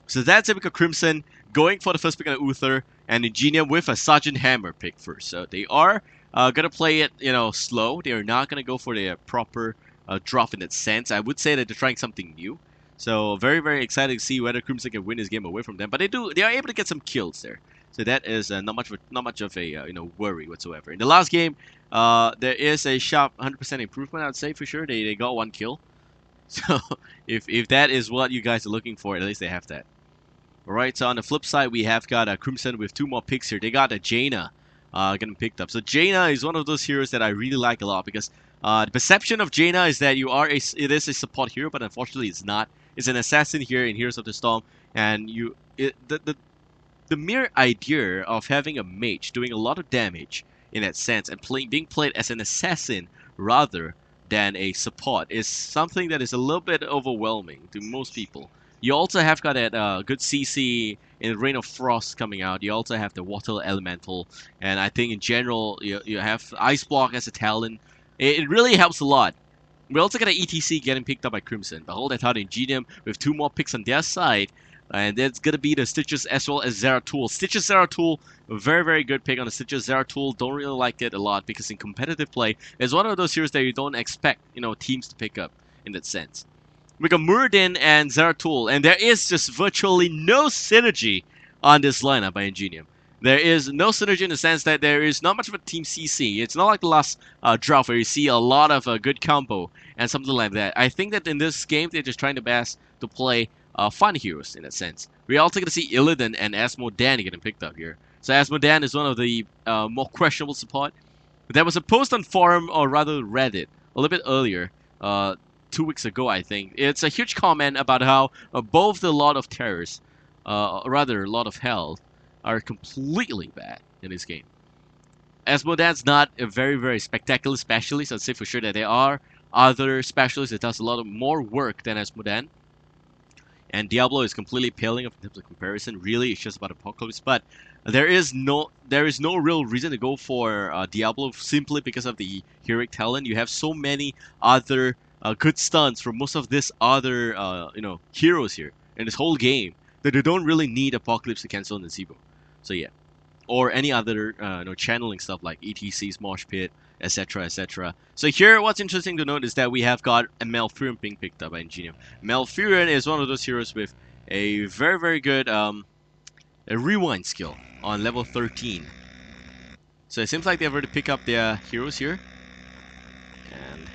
So that's it. We got Crimson going for the first pick on the Uther, and Ingenium with a Sergeant Hammer pick first. So they are gonna play it, you know, slow. They are not gonna go for the proper drop in that sense. I would say that they're trying something new. So very, very excited to see whether Crimson can win this game away from them. But they are able to get some kills there. So that is not much of a you know, worry whatsoever. In the last game, there is a sharp 100% improvement. I'd say for sure they got one kill. So if that is what you guys are looking for, at least they have that. Alright, so on the flip side, we have got Crimson with two more picks here. They got a Jaina getting picked up. So Jaina is one of those heroes that I really like a lot because the perception of Jaina is that it is a support hero, but unfortunately it's not. It's an assassin here in Heroes of the Storm, and the mere idea of having a mage doing a lot of damage in that sense and being played as an assassin rather than a support is something that is a little bit overwhelming to most people. You also have got that good CC in Rain of Frost coming out. You also have the Water Elemental, and I think in general you have Ice Block as a talent. It really helps a lot. We also got an ETC getting picked up by Crimson. Behold that out Ingenium with two more picks on their side. And that's going to be the Stitches as well as Zeratul. Stitches Zeratul, a very, very good pick on the Stitches Zeratul. Don't really like it a lot because in competitive play, it's one of those heroes that you don't expect, you know, teams to pick up in that sense. We got Muradin and Zeratul, and there is just virtually no synergy on this lineup by Ingenium. There is no synergy in the sense that there is not much of a team CC. It's not like the last draft where you see a lot of good combo and something like that. I think that in this game, they're just trying their best to play fun heroes in that sense. We're also going to see Illidan and Asmodan getting picked up here. So Asmodan is one of the more questionable support. There was a post on forum, or rather Reddit, a little bit earlier, 2 weeks ago I think. It's a huge comment about how both the Lord of Terrors, rather Lord of Hell, are completely bad in this game. Asmodan's not a very, very spectacular specialist. I'd say for sure that there are other specialists that does a lot of more work than Asmodan. And Diablo is completely paling off in terms of comparison. Really, it's just about Apocalypse. But there is no real reason to go for Diablo simply because of the heroic talent. You have so many other good stuns from most of this other you know, heroes here in this whole game that you don't really need Apocalypse to cancel in the Zebo. So yeah, or any other you know, channeling stuff like ETC's Mosh Pit, etc, etc. So here, what's interesting to note is that we have got a Malfurion being picked up by Ingenium. Malfurion is one of those heroes with a very, very good a rewind skill on level 13. So it seems like they've already picked up their heroes here. And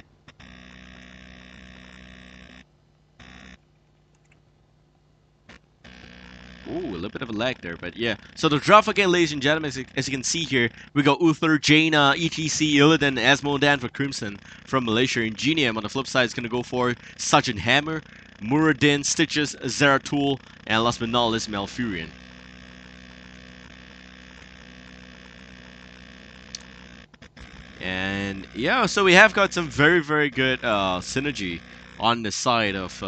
ooh, a little bit of a lag there, but yeah. So the draft again, ladies and gentlemen, as you can see here, we got Uther, Jaina, ETC, Illidan, Asmodan for Crimson from Malaysia. Ingenium on the flip side is going to go for Sergeant Hammer, Muradin, Stitches, Zeratul, and last but not least, Malfurion. And yeah, so we have got some very, very good synergy on the side of...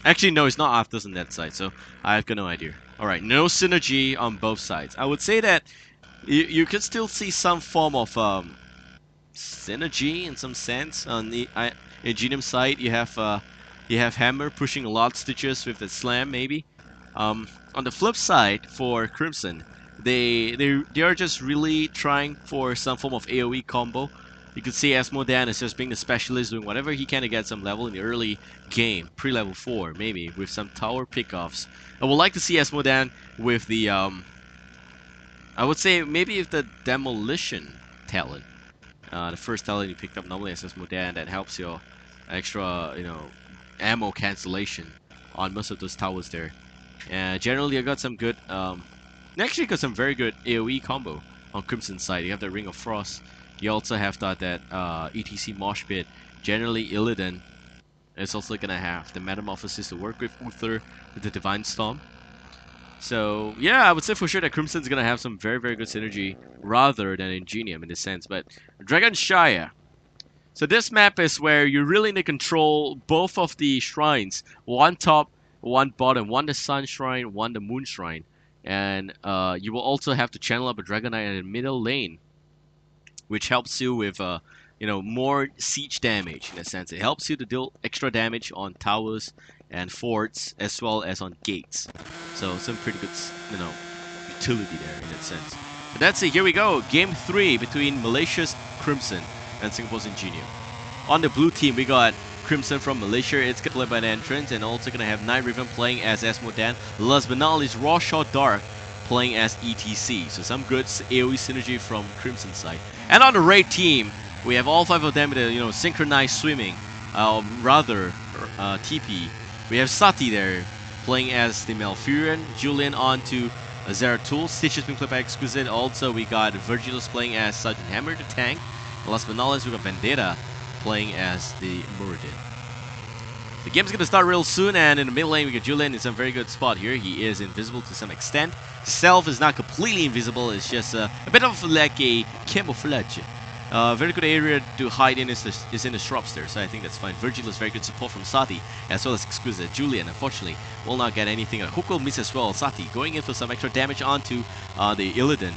Actually, no, it's not Arthur's on that side, so I've got no idea. Alright, no synergy on both sides. I would say that you can still see some form of synergy in some sense. On the Ingenium side, you have Hammer pushing a lot of Stitches with the Slam, maybe. On the flip side, for Crimson, they are just really trying for some form of AoE combo. You can see Asmodan is just being the specialist, doing whatever he can to get some level in the early game, pre-level 4, maybe, with some tower pickoffs. I would like to see Asmodan with the, I would say maybe if the Demolition talent. The first talent you picked up normally as Asmodan, that helps your extra, ammo cancellation on most of those towers there. And generally, I got some good, actually got some very good AoE combo on Crimson's side. You have the Ring of Frost. You also have that ETC Mosh Pit. Generally, Illidan is also gonna have the Metamorphosis to work with Uther with the Divine Storm. So yeah, I would say for sure that Crimson's gonna have some very very good synergy rather than Ingenium in this sense. But Dragon Shire. So this map is where you really need to control both of the shrines. One top, one bottom. One the Sun Shrine, one the Moon Shrine. And you will also have to channel up a Dragon Knight in the middle lane, which helps you with more siege damage in a sense. It helps you to deal extra damage on towers and forts as well as on gates. So some pretty good utility there in that sense. But that's it. Here we go. Game 3 between Malaysia's Crimson and Singapore's Ingenium. On the blue team, we got Crimson from Malaysia. It's going to play by an entrance, and also going to have Night Raven playing as Asmodan. Last but not least, Raw Shot Dark playing as ETC. So some good AoE synergy from Crimson side. And on the raid team, we have all 5 of them with a synchronized swimming, TP. We have Sati there playing as the Malfurion. Julian on to Zeratul. Stitch is being played by Exquisite. Also, we got Virgilus playing as Sergeant Hammer, the tank. And last but not least, we got Vendetta playing as the Muradin. The game's gonna start real soon, and in the mid lane we got Julian in some very good spot here. He is invisible to some extent. Self is not completely invisible, it's just a bit of like a camouflage. Very good area to hide in is in the shrubs there, so I think that's fine. Virgil is very good support from Sati, as well as Exquisite. Julian, unfortunately, will not get anything. Hook will miss as well. Sati going in for some extra damage onto the Illidan.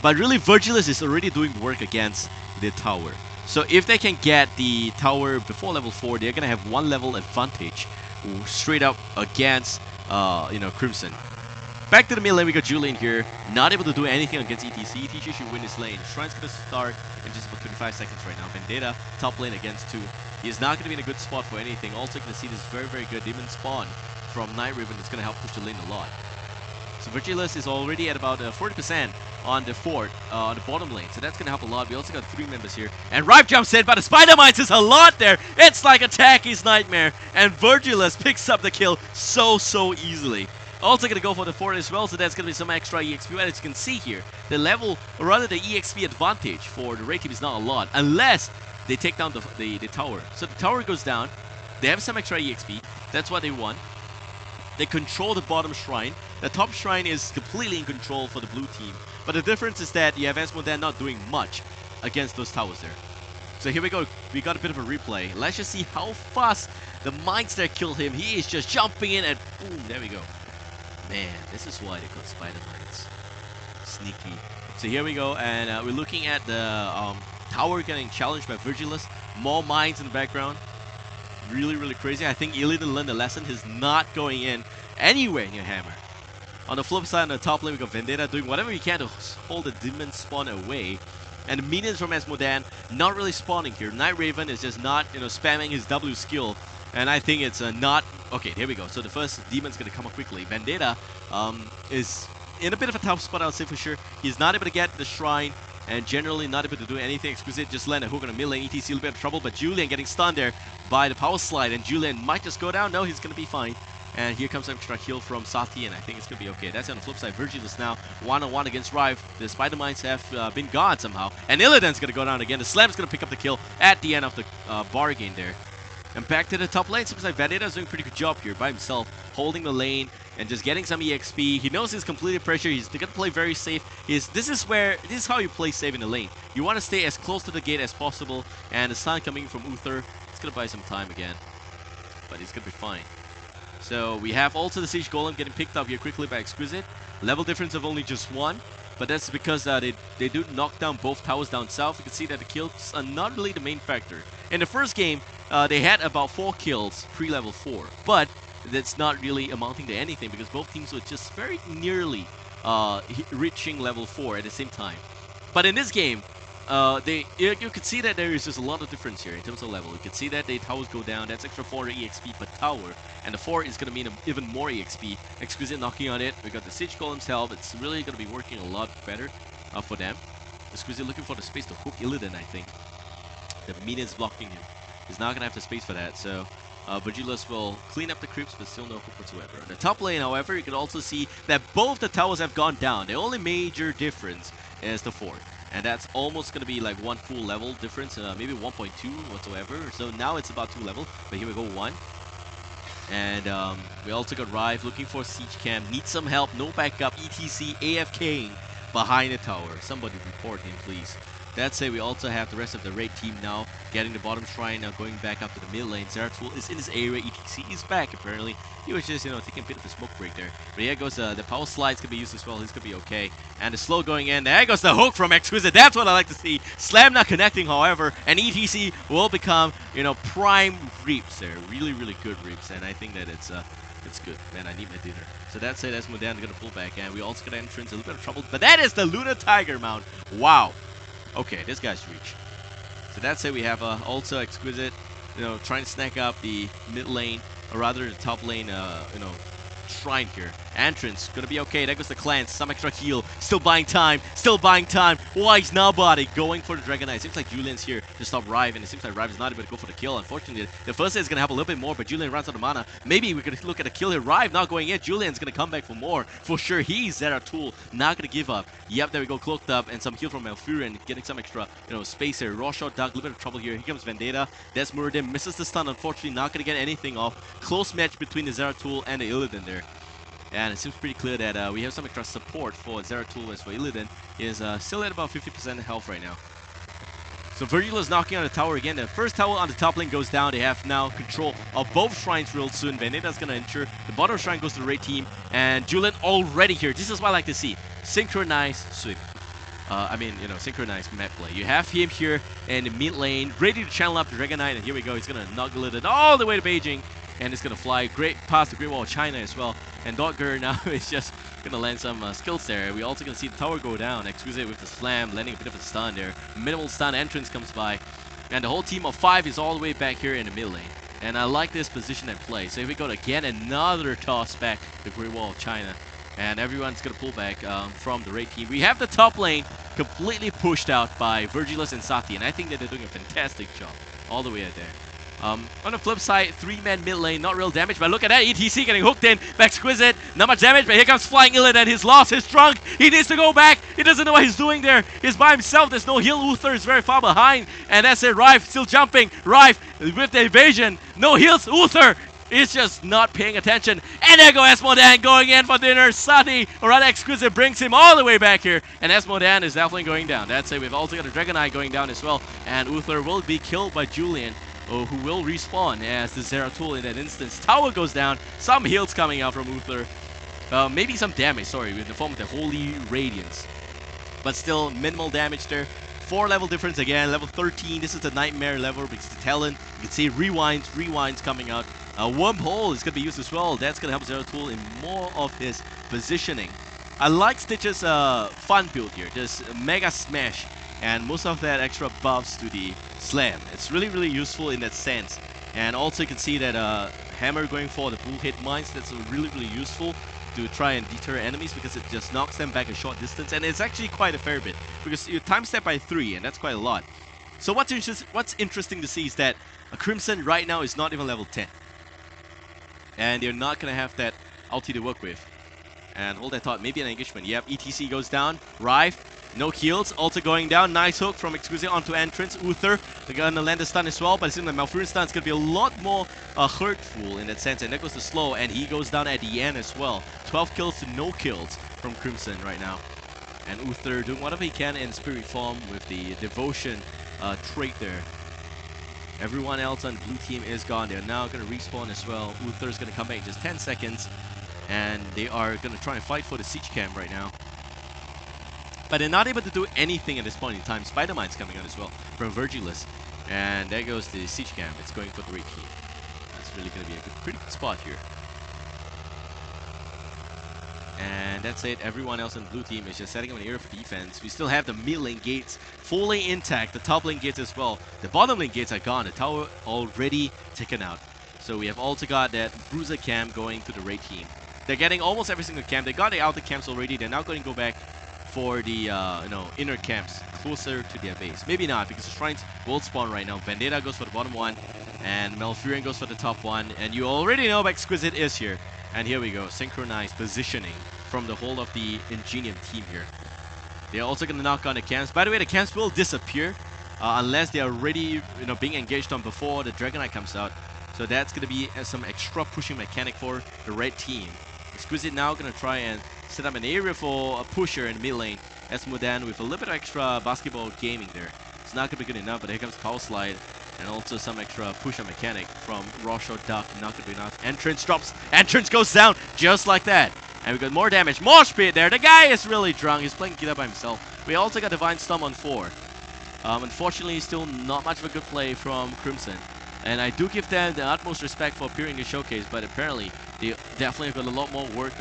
But really, Virgilus is already doing work against the tower. So if they can get the tower before level 4, they're gonna have 1 level advantage straight up against Crimson. Back to the mid lane, we got Julian here, not able to do anything against ETC. ETC should win this lane. Shrine's gonna start in just about 25 seconds right now. Vendetta, top lane against 2. He is not gonna be in a good spot for anything. Also gonna see this very, very good Demon Spawn from Night Raven that's gonna help push the lane a lot. So Virgilus is already at about 40% on the fort, on the bottom lane. So that's going to help a lot. We also got 3 members here. And Rive jumps in, but the Spider Mines is a lot there. It's like a Tacky's nightmare. And Virgilus picks up the kill so easily. Also going to go for the fort as well, so that's going to be some extra EXP. And as you can see here, the level, or rather the EXP advantage for the raid team is not a lot, unless they take down the tower. So the tower goes down. They have some extra EXP. That's what they want. They control the bottom shrine. The top shrine is completely in control for the blue team. But the difference is that you have Asmodan not doing much against those towers there. So here we go. We got a bit of a replay. Let's just see how fast the mines there kill him. He is just jumping in and boom, there we go. Man, this is why they call spider mines. Sneaky. So here we go, and we're looking at the tower getting challenged by Virgilus. More mines in the background. Really crazy. I think Illidan learned the lesson. He's not going in anywhere near Hammer. On the flip side, on the top lane, we got Vendetta doing whatever he can to hold the demon spawn away. And the minions from Asmodan not really spawning here. Night Raven is just not, spamming his W skill. And I think it's not... Okay, there we go. So the first demon's going to come up quickly. Vendetta is in a bit of a tough spot, I would say for sure. He's not able to get the shrine. And generally not able to do anything. Exquisite just land a hook on a mid lane. ETC a little bit of trouble, but Julian getting stunned there by the power slide. And Julian might just go down. No, he's going to be fine. And here comes some extra heal from Sati, and I think it's going to be okay. That's on the flip side. Virgilus now 1-on-1 against Rive. The Spider Mines have been gone somehow. And Illidan's going to go down again. The Slam's going to pick up the kill at the end of the bargain there. And back to the top lane. Seems like Vendetta's doing a pretty good job here by himself, holding the lane and just getting some EXP. He knows he's completed pressure. He's going to play very safe. This is how you play safe in the lane. You want to stay as close to the gate as possible. And the stun coming from Uther, it's going to buy some time again. But he's going to be fine. So we have also the Siege Golem getting picked up here quickly by Exquisite. Level difference of only just 1. But that's because they do knock down both towers down south. You can see that the kills are not really the main factor. In the first game, they had about 4 kills pre-level 4. But that's not really amounting to anything because both teams were just very nearly reaching level 4 at the same time. But in this game, you could see that there is just a lot of difference here in terms of level. You can see that the towers go down. That's extra 400 EXP per tower. And the 4 is going to mean even more EXP. Exquisite knocking on it. We got the Siege Golem's help. It's really going to be working a lot better for them. Exquisite looking for the space to hook Illidan, I think. The minions blocking him. He's not going to have the space for that. So Virgilus will clean up the creeps, but still no hook whatsoever. On the top lane, however, you can also see that both the towers have gone down. The only major difference is the fort. And that's almost going to be like one full level difference, maybe 1.2 whatsoever. So now it's about 2 level, but here we go, 1. And we also got Rive looking for siege camp. Need some help, no backup. ETC AFKing behind the tower. Somebody report him, please. That's it. We also have the rest of the raid team now getting the bottom shrine, now going back up to the mid lane. Zeratul is in this area. ETC is back apparently. He was just, taking a bit of a smoke break there. But here goes the power slide's gonna be used as well. He's gonna be okay. And the slow going in. There goes the hook from Exquisite. That's what I like to see. Slam not connecting, however, and ETC will become, prime reaps there. Really, really good reaps. And I think that it's good. Man, I need my dinner. So that's it. That's Modan gonna pull back, and we also got entrance, a little bit of trouble. But that is the Lunar Tiger mount. Wow. Okay, this guy's reach. So that's it. We have also Exquisite, trying to snack up the mid lane, or rather the top lane, shrine here. Entrance, gonna be okay. There goes the cleanse, some extra heal. Still buying time, Why is nobody going for the Dragon Knight? Seems like Julian's here to stop Rive, and it seems like Rive is not able to go for the kill. Unfortunately, the first hit is gonna help a little bit more, but Julian runs out of mana. Maybe we could look at a kill here. Rive not going in. Julian's gonna come back for more. For sure, he's Zeratul, not gonna give up. Yep, there we go, cloaked up, and some heal from Malfurion, getting some extra, space here. Raw shot, Doug, a little bit of trouble here. Here comes Vendetta. There's Muradin, misses the stun, unfortunately, not gonna get anything off. Close match between the Zeratul and the Illidan there. And it seems pretty clear that we have some extra support for Zeratul, as for Illidan is still at about 50% health right now. So Virgil is knocking on the tower again. The first tower on the top lane goes down. They have now control of both shrines real soon. Vendetta's going to ensure the bottom shrine goes to the raid team. And Julian already here. This is what I like to see. Synchronized sweep. Synchronized map play. You have him here in the mid lane, ready to channel up the Dragon Knight. And here we go. He's going to knock Illidan all the way to Beijing. And it's going to fly great past the Great Wall of China as well. And Dogger now is just going to land some skills there. We also going to see the tower go down. Exquisite with the slam, landing a bit of a stun there. Minimal stun, entrance comes by. And the whole team of 5 is all the way back here in the mid lane. And I like this position and play. So here we go again, another toss back the Great Wall of China. And everyone's going to pull back from the raid team. We have the top lane completely pushed out by Virgilus and Sati. And I think that they're doing a fantastic job all the way out there. On the flip side, 3-man mid lane, not real damage, but look at that, ETC getting hooked in, Exquisite, not much damage, but here comes Flying Illidan, he's lost his trunk, he needs to go back, he doesn't know what he's doing there, he's by himself, there's no heal, Uther is very far behind, and that's it, Rive still jumping, Rive with the evasion, no heals, Uther is just not paying attention, and there goes Esmodan going in for dinner, Sati, or rather Exquisite brings him all the way back here, and Esmodan is definitely going down, that's it, we've also got a Dragon Knight going down as well, and Uther will be killed by Julian, who will respawn as the Zeratul in that instance. Tower goes down, some heals coming out from Uther. Maybe some damage, sorry, with the form of the Holy Radiance. But still, minimal damage there. 4 level difference again, level 13. This is the Nightmare level because the talent. You can see rewinds coming out. Wormhole is going to be used as well. That's going to help Zeratul in more of his positioning. I like Stitch's fun build here, just Mega Smash. And most of that extra buffs to the slam. It's really, really useful in that sense. And also you can see that Hammer going for the bullhead mines, that's really, really useful to try and deter enemies because it just knocks them back a short distance. And it's actually quite a fair bit because you time step by 3 and that's quite a lot. So what's interesting to see is that Crimson right now is not even level 10. And they're not going to have that ulti to work with. And hold that thought, maybe an engagement. Yep, ETC goes down. Rive, no kills, also going down. Nice hook from Exquisite onto entrance. Uther, they're gonna land a stun as well, but it seems like Malfurion stun is gonna be a lot more hurtful in that sense. And there goes the slow, and he goes down at the end as well. 12 kills to no kills from Crimson right now. And Uther doing whatever he can in spirit form with the devotion trait there. Everyone else on the blue team is gone. They're now gonna respawn as well. Uther's gonna come back in just 10 seconds. And they are going to try and fight for the siege camp right now. But they're not able to do anything at this point in time. Spider-Mine's coming out as well from Virgilus. And there goes the siege camp. It's going for the raid team. That's really going to be a pretty good spot here. And that's it. Everyone else on the blue team is just setting up an area for defense. We still have the mid lane gates fully intact. The top lane gates as well. The bottom lane gates are gone. The tower already taken out. So we have also got that bruiser camp going to the raid team. They're getting almost every single camp. They got the outer camps already. They're now going to go back for the inner camps closer to their base. Maybe not because the shrines will spawn right now. Vendetta goes for the bottom one. And Malfurion goes for the top one. And you already know Exquisite is here. And here we go. Synchronized positioning from the whole of the Ingenium team here. They're also going to knock on the camps. By the way, the camps will disappear unless they are already being engaged on before the Dragonite comes out. So that's going to be some extra pushing mechanic for the red team. Exquisite now going to try and set up an area for a pusher in mid lane. Esmodan with a little bit of extra basketball gaming there. It's not going to be good enough, but here comes Power Slide. And also some extra push on mechanic from Rosho Duck. Not going to be enough. Entrance drops. Entrance goes down just like that. And we got more damage. More speed there. The guy is really drunk. He's playing guitar by himself. We also got Divine Storm on 4. Unfortunately, still not much of a good play from Crimson. And I do give them the utmost respect for appearing in the showcase, but apparently they definitely have got a lot more work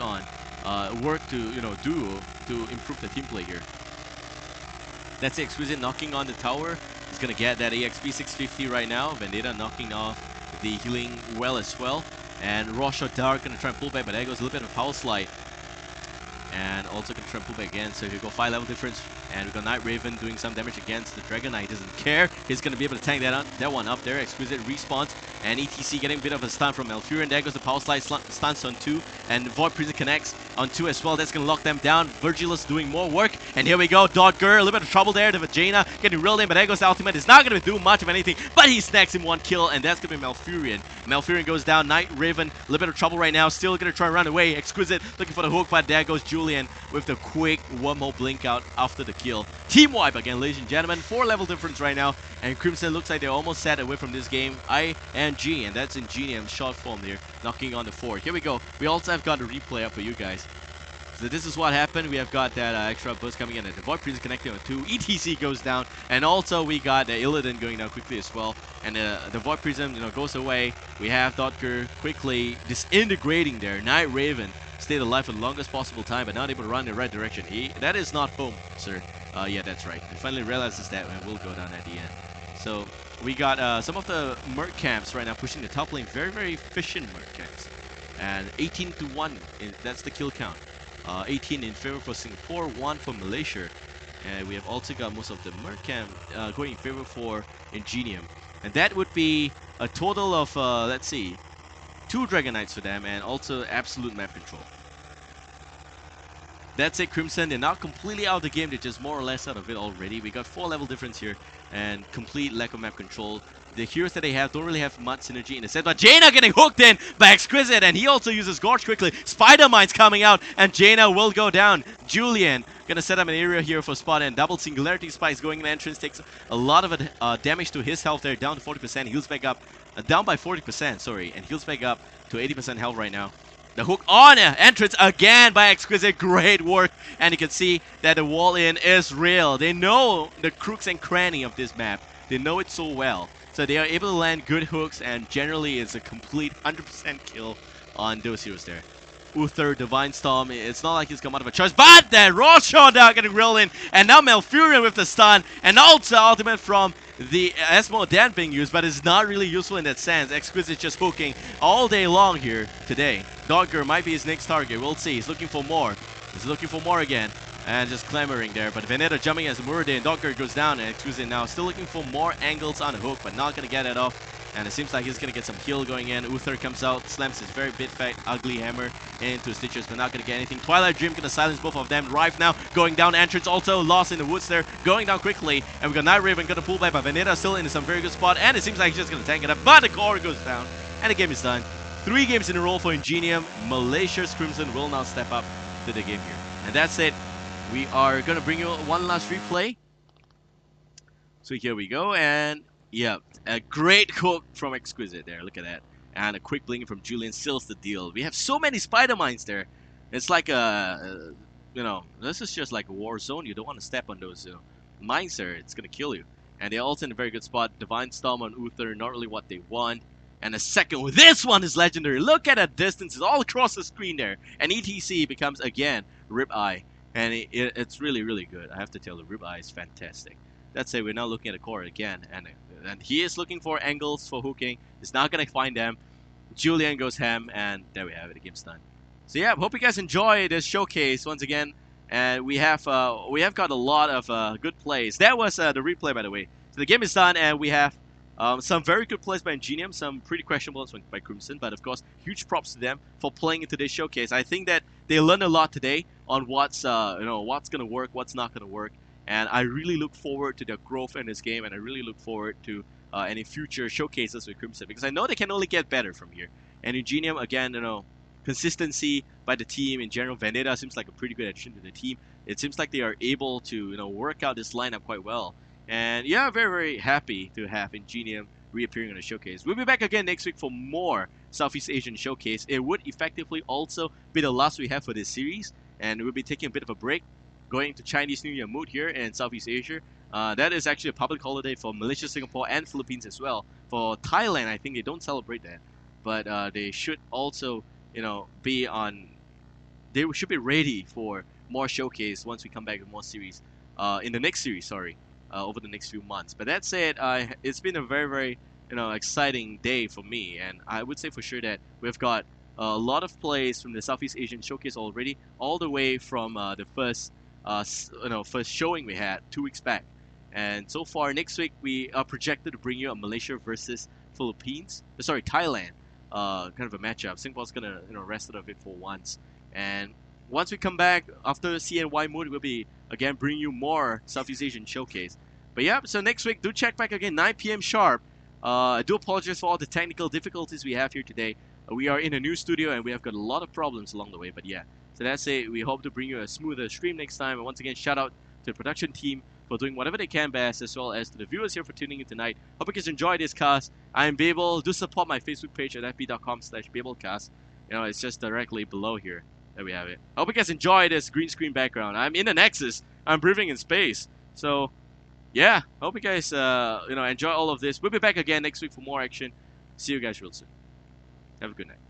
to do to improve the team play here. That's Exquisite knocking on the tower. He's gonna get that EXP 650 right now. Vendetta knocking off the healing well as well. And Rosho Dark gonna try and pull back, but there goes a little bit of Power Slide. And also gonna try and pull back again. So we go 5 level difference. And we got Night Raven doing some damage against the Dragonite. Doesn't care. He's gonna be able to tank that one up there. Exquisite respawns. And ETC getting a bit of a stun from Malfurion. There goes the Power Slide stuns on 2. And Void Prison connects on 2 as well. That's gonna lock them down. Virgilus doing more work. And here we go. Dodger, a little bit of trouble there. The Vagina getting reeled in, but there goes the ultimate. It's not gonna do much of anything, but he snacks him 1 kill, and that's gonna be Malfurion. Malfurion goes down. Night Raven, a little bit of trouble right now. Still gonna try and run away. Exquisite looking for the hook, but there goes Julian with the quick wormhole blink out after the kill. Team wipe again, ladies and gentlemen. 4 level difference right now, and Crimson looks like they're almost set away from this game. ING, and that's Ingenium short form there, knocking on the 4. Here we go. We also have got a replay up for you guys. So this is what happened. We have got that extra burst coming in, and the Void Prison connecting on 2. ETC goes down, and also we got Illidan going down quickly as well. And the Void Prism goes away. We have Dotker quickly disintegrating there. Night Raven stayed alive for the longest possible time, but not able to run in the right direction. That is not home, sir. Yeah, that's right. He finally realizes that and will go down at the end. So we got some of the Merc camps right now pushing the top lane. Very, very efficient Merc camps. And 18 to 1, that's the kill count. 18 in favor for Singapore, 1 for Malaysia. And we have also got most of the Merc camp going in favor for Ingenium. And that would be a total of, let's see, 2 Dragonites for them, and also absolute map control. That's it, Crimson. They're not completely out of the game. They're just more or less out of it already. We got 4 level difference here and complete lack of map control. The heroes that they have don't really have much synergy in the set, but Jaina getting hooked in by Exquisite, and he also uses Gorge quickly. Spider Mine's coming out, and Jaina will go down. Julian gonna set up an area here for Spot, and double Singularity Spikes going in entrance, takes a lot of damage to his health there, down to 40%, heals back up, down by 40%, sorry, and heals back up to 80% health right now. The hook on entrance again by Exquisite. Great work. And you can see that the wall in is real. They know the crooks and cranny of this map. They know it so well. So they are able to land good hooks, and generally it's a complete 100% kill on those heroes there. Uther, Divine Storm, it's not like he's come out of a choice, but that raw showdown getting reeled in, and now Malfurion with the stun, and also ultimate from the Esmodan being used, but it's not really useful in that sense. Exquisite just hooking all day long here today. Dogger might be his next target, we'll see. He's looking for more. He's looking for more again. And just clamoring there, but Vendetta jumping as Muradin. Dogger goes down, and Exquisite now still looking for more angles on the hook, but not gonna get it off. And it seems like he's gonna get some heal going in. Uther comes out, slams his very big fat ugly hammer into Stitches, but not gonna get anything. Twilight Dream gonna silence both of them. Rife now going down. Entrance also lost in the woods there, going down quickly. And we got Night Raven gonna pull back, but Vendetta still in some very good spot. And it seems like he's just gonna tank it up, but the core goes down, and the game is done. 3 games in a row for Ingenium. Malaysia's Crimson will now step up to the game here, and that's it. We are gonna bring you one last replay. So here we go, and yeah, a great hook from Exquisite there. Look at that, and a quick blink from Julian seals the deal. We have so many spider mines there. It's like a, this is just like a war zone. You don't want to step on those mines there. It's gonna kill you. And they're also in a very good spot. Divine Storm on Uther, not really what they want. And a second one. This one is legendary. Look at that distance. It's all across the screen there. And ETC becomes again Ribeye. And it's really, really good. I have to tell you, Ribeye is fantastic. Let's say we're now looking at the core again. And he is looking for angles for hooking. He's not going to find them. Julian goes ham. And there we have it. The game's done. So yeah, hope you guys enjoy this showcase once again. And we have got a lot of good plays. That was the replay, by the way. So the game is done. And we have Some very good plays by Ingenium, some pretty questionable ones by Crimson, but of course, huge props to them for playing into this showcase. I think that they learned a lot today on what's gonna work, what's not gonna work, and I really look forward to their growth in this game, and I really look forward to any future showcases with Crimson because I know they can only get better from here. And Ingenium, again, consistency by the team in general. Vendetta seems like a pretty good addition to the team. It seems like they are able to work out this lineup quite well. And yeah, very, very happy to have Ingenium reappearing on the showcase. We'll be back again next week for more Southeast Asian showcase. It would effectively also be the last we have for this series, and we'll be taking a bit of a break, going to Chinese New Year mood here in Southeast Asia. That is actually a public holiday for Malaysia, Singapore, and Philippines as well. For Thailand, I think they don't celebrate that, but they should also, be on they should be ready for more showcase once we come back with more series in the next series, sorry, over the next few months. But that said, it's been a very, very exciting day for me, and I would say for sure that we've got a lot of plays from the Southeast Asian showcase already, all the way from the first showing we had 2 weeks back. And so far, next week we are projected to bring you a Malaysia versus Thailand, kind of a matchup. Singapore's gonna rest it a bit for once. And once we come back after CNY mood, we'll be again bringing you more Southeast Asian showcase. But yeah, so next week, do check back again, 9 p.m. sharp. I do apologize for all the technical difficulties we have here today. We are in a new studio and we have got a lot of problems along the way. But yeah, so that's it. We hope to bring you a smoother stream next time. And once again, shout out to the production team for doing whatever they can best, as well as to the viewers here for tuning in tonight. Hope you guys enjoyed this cast. I'm Babel. Do support my Facebook page at fb.com/BabelCast. It's just directly below here. There we have it. I hope you guys enjoy this green screen background. I'm in the Nexus. I'm breathing in space. So, yeah. I hope you guys, enjoy all of this. We'll be back again next week for more action. See you guys real soon. Have a good night.